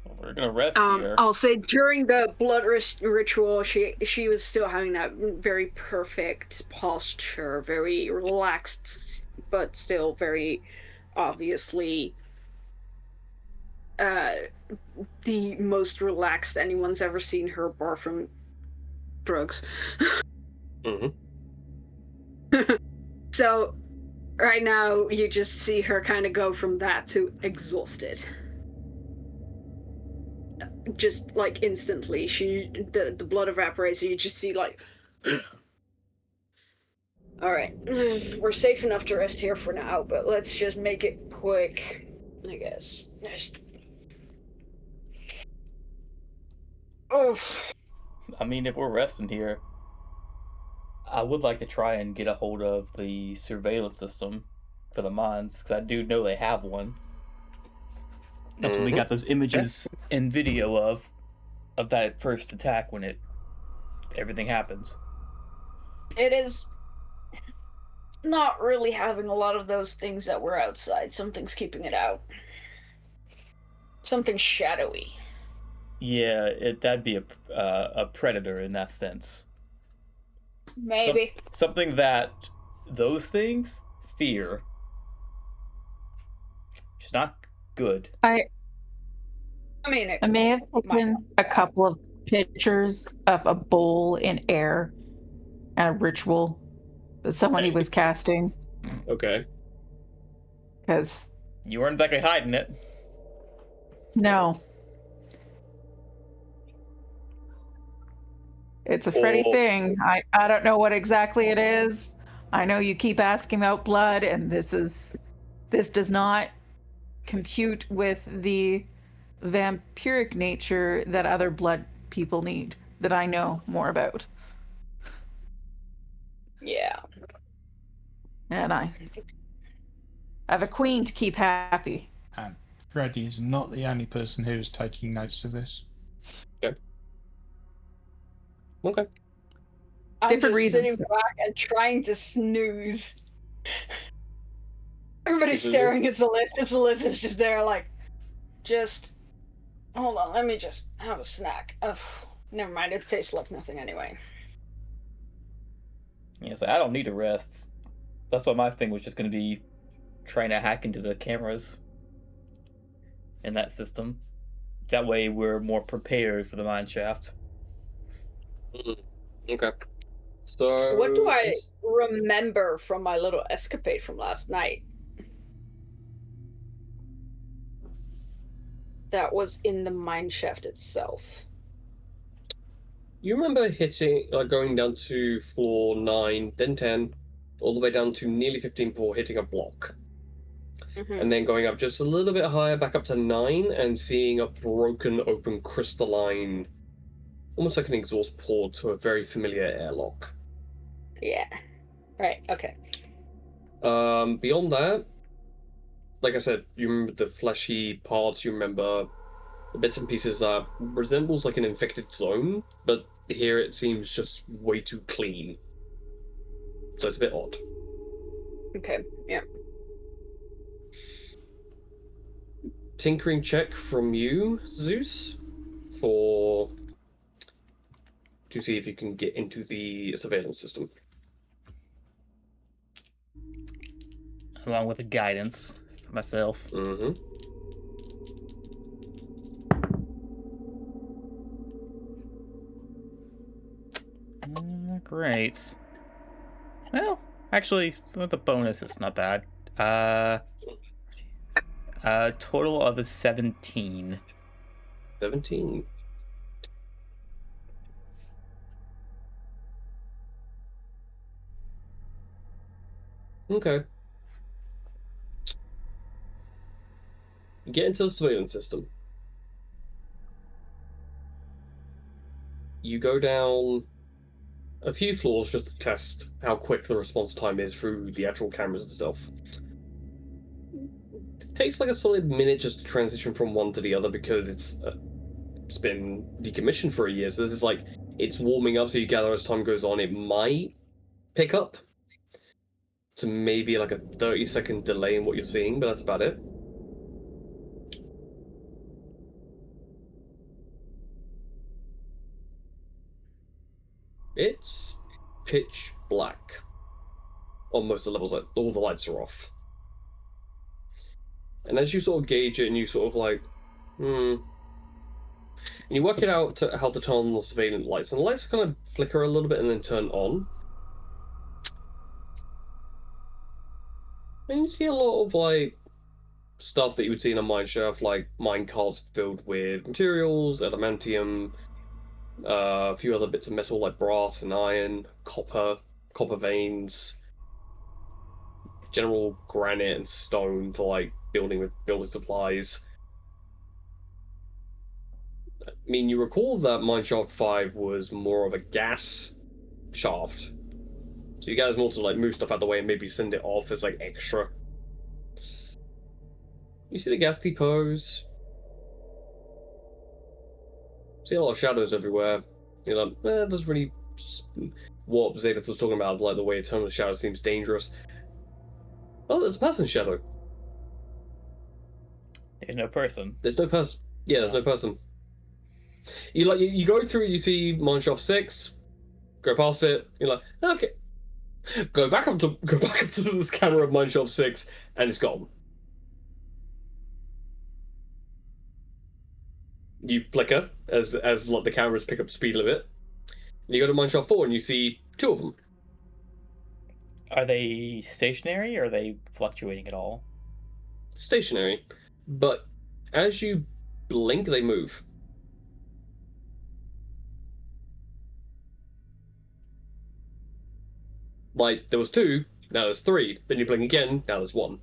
Well, we're gonna rest here. I'll say during the blood ritual, she was still having that very perfect posture, very relaxed, but still very obviously the most relaxed anyone's ever seen her, bar from drugs. Mm-hmm. So right now you just see her kind of go from that to exhausted. Just like instantly, the blood evaporates, and you just see like, all right, we're safe enough to rest here for now, but let's just make it quick, I guess. Oh. I mean, if we're resting here, I would like to try and get a hold of the surveillance system for the mines, because I do know they have one. That's what we got those images and video of that first attack when everything happens. It is not really having a lot of those things that were outside. Something's keeping it out. Something shadowy. Yeah, that'd be a predator in that sense. Maybe. Something that those things fear. It's not good. I mean, I may have taken a couple of pictures of a bowl in air and a ritual that somebody was casting. Okay. Because You weren't exactly hiding it. no, it's a Freddy thing. I don't know what exactly it is. I know you keep asking about blood, and this does not compute with the vampiric nature that other blood people need that I know more about. Yeah. And I have a queen to keep happy. And Freddy is not the only person who is taking notes of this. Okay. I'm Different just reasons. sitting back and trying to snooze. Everybody's Mhm. staring at Zalith. Zalith is just there, like, just hold on. Let me just have a snack. Ugh, never mind. It tastes like nothing anyway. Yeah, so I don't need a rest. That's why my thing was just going to be trying to hack into the cameras in that system. That way we're more prepared for the mine shaft. Okay. So What do I remember from my little escapade from last night? That was in the mine shaft itself. You remember going down to floor 9, then 10, all the way down to nearly 15 before hitting a block. And then going up just a little bit higher, back up to 9, and seeing a broken open crystalline, almost like an exhaust port to a very familiar airlock. Yeah. Right, okay. Beyond that, like I said, you remember the fleshy parts, you remember the bits and pieces that resembles like an infected zone, but here it seems just way too clean. So it's a bit odd. Okay, yeah. Tinkering check from you, Zeus, to see if you can get into the surveillance system. Along with the guidance for myself. Mm-hmm. Great. Well, actually, with the bonus, it's not bad. Total of a 17. 17. Okay. You get into the surveillance system. You go down a few floors just to test how quick the response time is through the actual cameras itself. It takes like a solid minute just to transition from one to the other because it's been decommissioned for a year, so this is like it's warming up, so you gather as time goes on it might pick up to maybe like a 30-second delay in what you're seeing, but that's about it. It's pitch black on most of the levels, like all the lights are off. And as you sort of gauge it and you sort of like, and you work it out how to turn on the surveillance lights, and the lights kind of flicker a little bit and then turn on. And you see a lot of like stuff that you would see in a mine shaft, like mine carts filled with materials, adamantium, a few other bits of metal like brass and iron, copper veins, general granite and stone for like building supplies. I mean, you recall that Mineshaft 5 was more of a gas shaft, So you guys want to like move stuff out of the way and maybe send it off as like extra. You see the gas depots. See a lot of shadows everywhere. You're like, it doesn't really. What Zadith was talking about, like the way eternal shadow seems dangerous. Oh, there's a person shadow. There's no person. There's no person. Yeah, there's no person. You go through. You see Mineshaft 6. Go past it. You're like, okay. Go back up to this camera of Mineshaft 6, and it's gone. You flicker as like the cameras pick up speed a bit. And you go to Mineshaft 4, and you see 2 of them. Are they stationary, or are they fluctuating at all? Stationary, but as you blink, they move. Like, there was 2, now there's 3. Then you blink again, now there's 1.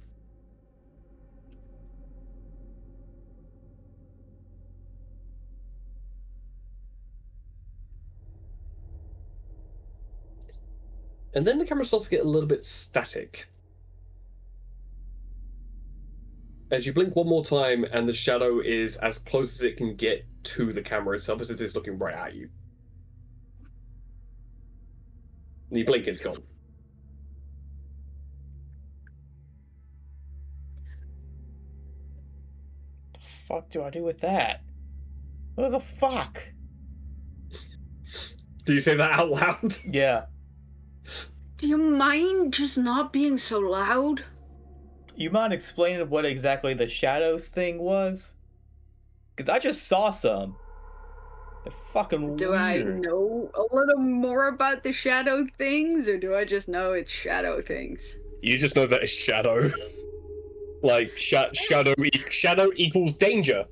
And then the camera starts to get a little bit static. As you blink one more time, and the shadow is as close as it can get to the camera itself as it is looking right at you. And you blink, it's gone. The fuck do I do with that? What the fuck? Do you say that out loud? Yeah. Do you mind just not being so loud? You mind explaining what exactly the shadows thing was? Because I just saw some. They're fucking Do weird. I know a little more about the shadow things, or do I just know it's shadow things? You just know that it's shadow. Like, shadow equals danger.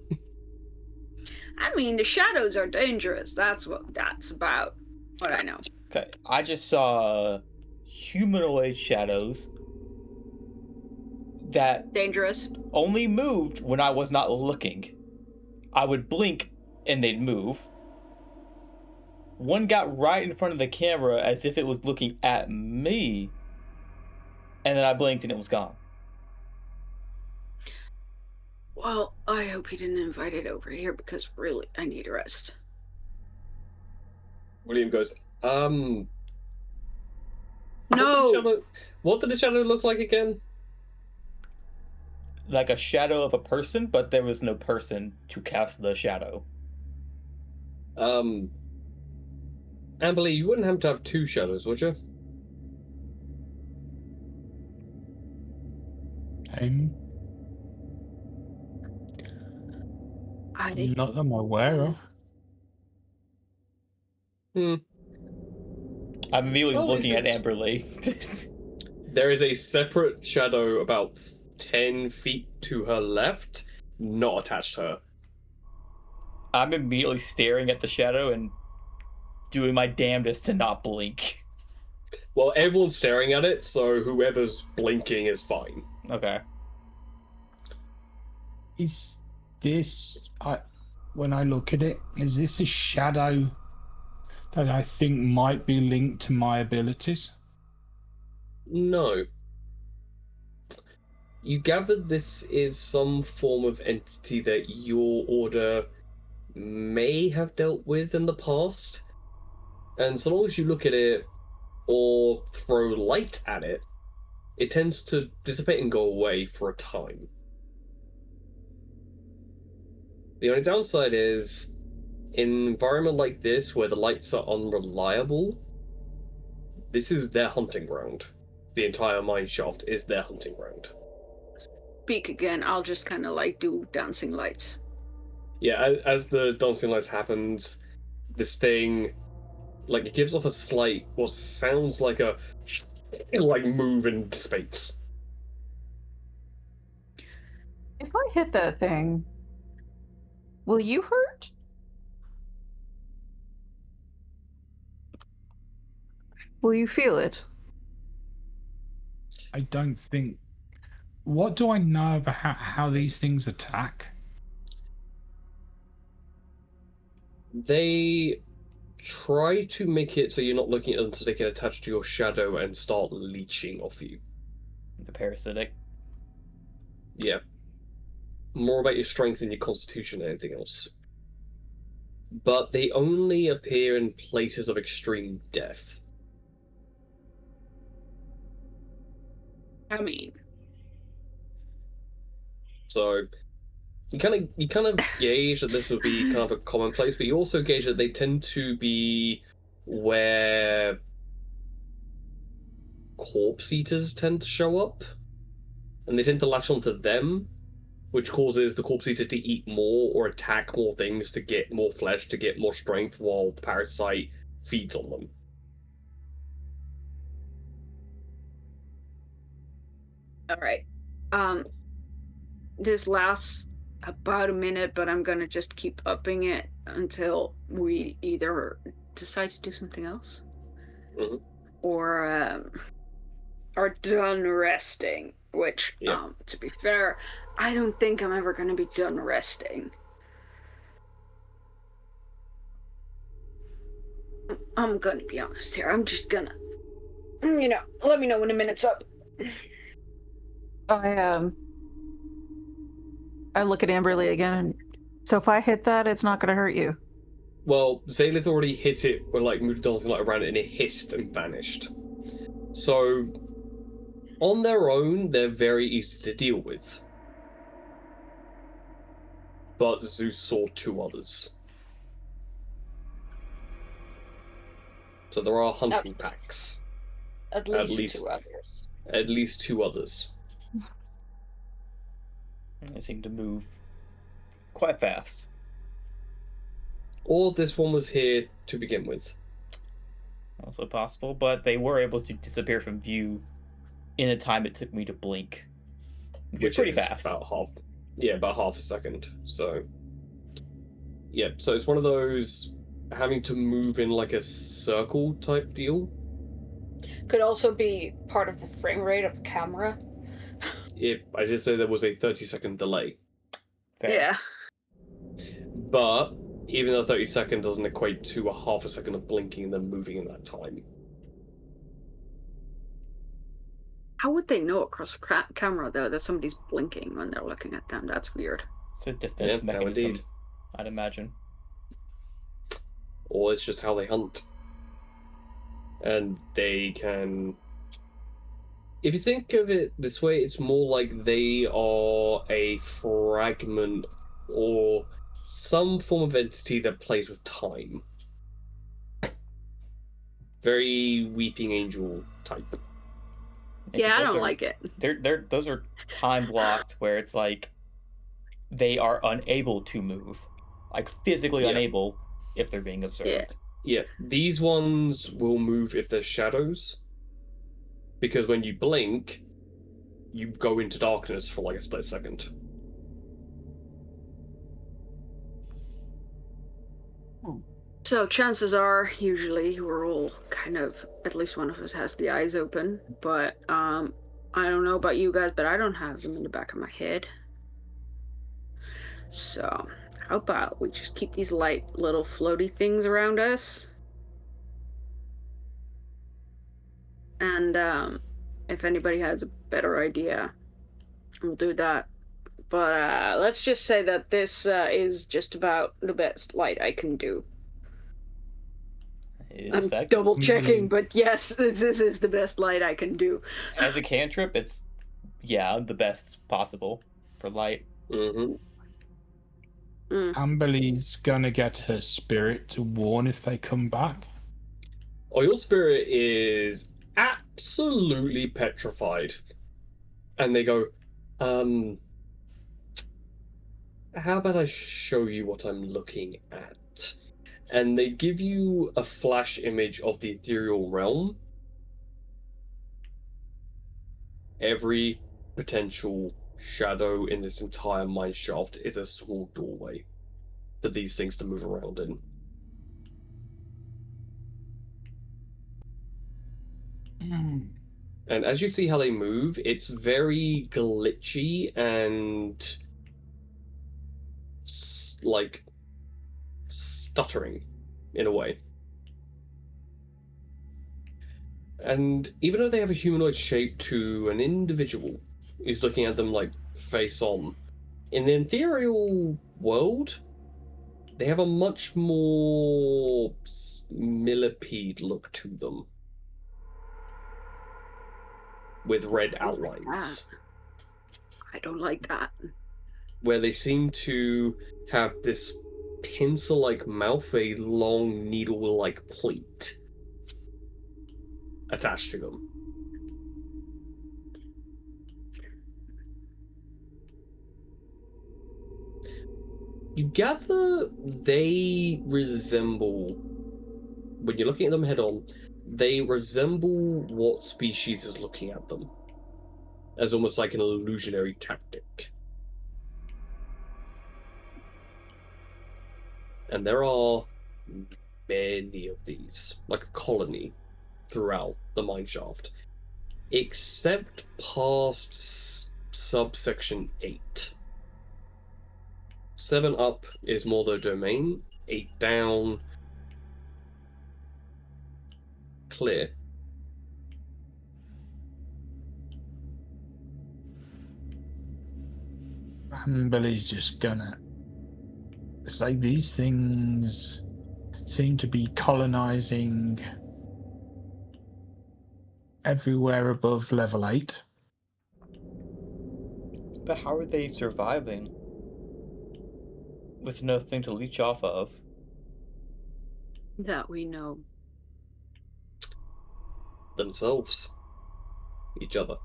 I mean, the shadows are dangerous. That's about what I know. Okay, I just saw humanoid shadows that Dangerous. only moved when I was not looking. I would blink and they'd move. One got right in front of the camera as if it was looking at me, and then I blinked and it was gone. Well, I hope he didn't invite it over here because really, I need a rest. William goes, No! What did the shadow look like again? Like a shadow of a person, but there was no person to cast the shadow. Amberly, you wouldn't have to have 2 shadows, would you? Not that I'm aware of. I'm immediately Well, looking at it's- Amberly. There is a separate shadow about 10 feet to her left, not attached to her. I'm immediately staring at the shadow and doing my damnedest to not blink. Well, everyone's staring at it, so whoever's blinking is fine. Okay. Is this, when I look at it, is this a shadow that I think might be linked to my abilities? No. You gather this is some form of entity that your order may have dealt with in the past. And so long as you look at it or throw light at it, it tends to dissipate and go away for a time. The only downside is, in an environment like this where the lights are unreliable, this is their hunting ground. The entire mine shaft is their hunting ground. Speak again. I'll just kind of like do dancing lights. Yeah, as the dancing lights happens, this thing, like, it gives off a slight, what sounds like a, like, move and dissipates. If I hit that thing, will you hurt? Will you feel it? I don't think. What do I know about how these things attack? They try to make it so you're not looking at them so they can attach to your shadow and start leeching off you. The parasitic. Yeah. More about your strength and your constitution than anything else. But they only appear in places of extreme death. I mean, So you kind of gauge that this would be kind of a commonplace, but you also gauge that they tend to be where corpse eaters tend to show up, and they tend to latch onto them, which causes the corpse eater to eat more or attack more things to get more flesh, to get more strength, while the parasite feeds on them. all right. This lasts about a minute, but I'm gonna just keep upping it until we either decide to do something else, or are done resting. Which, to be fair, I don't think I'm ever gonna be done resting. I'm gonna be honest here. I'm just gonna, let me know when a minute's up. I look at Amberly again, and so if I hit that, it's not going to hurt you. Well, Zaelith already hit it when moved dolls around it, and it hissed and vanished. So, on their own, they're very easy to deal with. But Zeus saw 2 others. So there are hunting packs. At least 2 others. At least 2 others. They seem to move quite fast. Or this one was here to begin with. Also possible, but they were able to disappear from view in the time it took me to blink. Which is pretty fast. About half a second. So, yeah, so it's one of those having to move in a circle type deal. Could also be part of the frame rate of the camera. I did say there was a 30-second delay. Fair. Yeah. But even though 30 seconds doesn't equate to a half a second of blinking and then moving in that time. How would they know across the camera, though, that somebody's blinking when they're looking at them? That's weird. It's a defense mechanism, I'd imagine. Or it's just how they hunt. And they can... If you think of it this way, it's more like they are a fragment or some form of entity that plays with time. Very Weeping Angel type. Yeah, I don't like it. Those are time blocked where it's like they are unable to move. Physically unable if they're being observed. Yeah, these ones will move if there's shadows. Because when you blink, you go into darkness for a split second. So chances are, usually, we're all kind of, at least one of us has the eyes open. But I don't know about you guys, but I don't have them in the back of my head. So how about we just keep these light little floaty things around us? And if anybody has a better idea, we'll do that. But let's just say that this is just about the best light I can do. I'm double checking, but yes, this is the best light I can do. As a cantrip, it's the best possible for light. Mm-hmm. Amberly's gonna get her spirit to warn if they come back. Oh, your spirit is absolutely petrified. And they go, how about I show you what I'm looking at? And they give you a flash image of the ethereal realm. Every potential shadow in this entire mine shaft is a small doorway for these things to move around in. And as you see how they move, it's very glitchy and stuttering in a way. And even though they have a humanoid shape to an individual who's looking at them like face on, in the ethereal world, they have a much more millipede look to them. With red outlines. I don't like that. Where they seem to have this pencil-like mouth, a long needle-like point attached to them. You gather they resemble, when you're looking at them head-on, they resemble what species is looking at them. As almost like an illusionary tactic. And there are many of these, like a colony, throughout the mineshaft. Except past subsection 8. 7 up is more their domain, 8 down, clear. Billy's just gonna say these things seem to be colonizing everywhere above level 8. But how are they surviving? With nothing to leech off of. That we know. Themselves. Each other.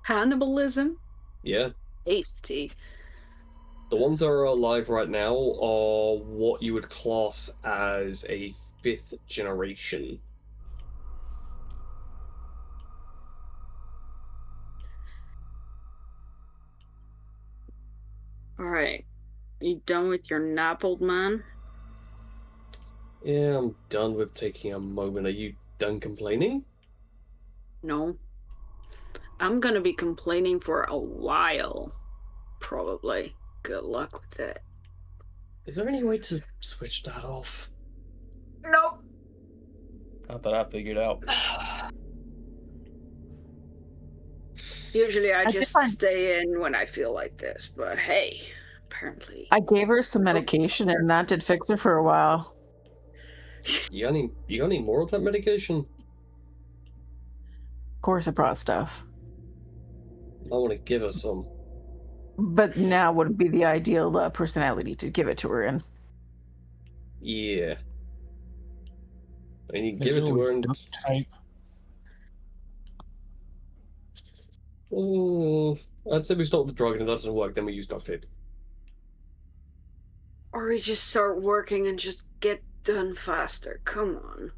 Cannibalism? Yeah. Tasty. The ones that are alive right now are what you would class as a 5th generation. Alright. You done with your nap, old man? Yeah, I'm done with taking a moment. Are you done complaining? No. I'm gonna be complaining for a while. Probably. Good luck with it. Is there any way to switch that off? Nope. Not that I figured out. Usually I just find- stay in when I feel like this, but hey, apparently. I gave her some medication and that did fix her for a while. You got any more of that medication? Of course I brought stuff. I want to give her some. But now would be the ideal personality to give it to her in. Yeah. And you There's give it to her always and... duct tape. I'd say we stop the drug and if that doesn't work, then we use duct tape. Or we just start working and just get done faster. Come on.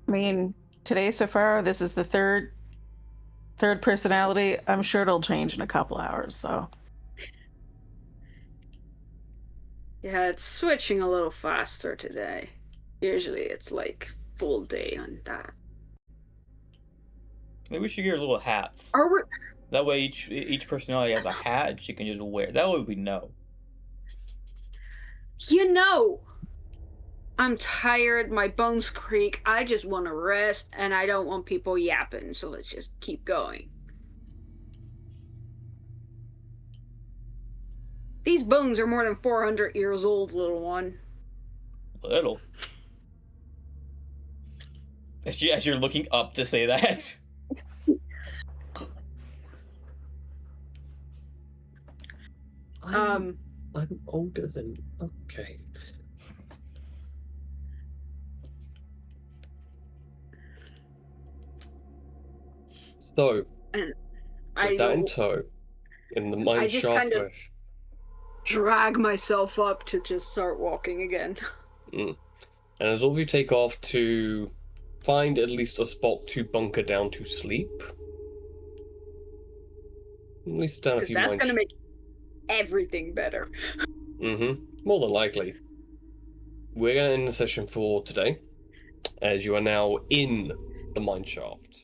I mean, today so far, this is the third personality. I'm sure it'll change in a couple hours, so. Yeah, it's switching a little faster today. Usually it's like full day on that. Maybe we should get her little hats. Are we... That way each personality has a hat and she can just wear. That way we know. You know, I'm tired, my bones creak, I just want to rest, and I don't want people yapping, so let's just keep going. These bones are more than 400 years old, little one. Little. As you're looking up to say that. I'm older than... Okay. So, and with that in tow, in the mine just shaft kind of wish. drag myself up to just start walking again. And as all of you take off to find at least a spot to bunker down to sleep. At least down a Because few that's mine going to make everything better. More than likely. We're going to end the session for today, as you are now in the mine shaft.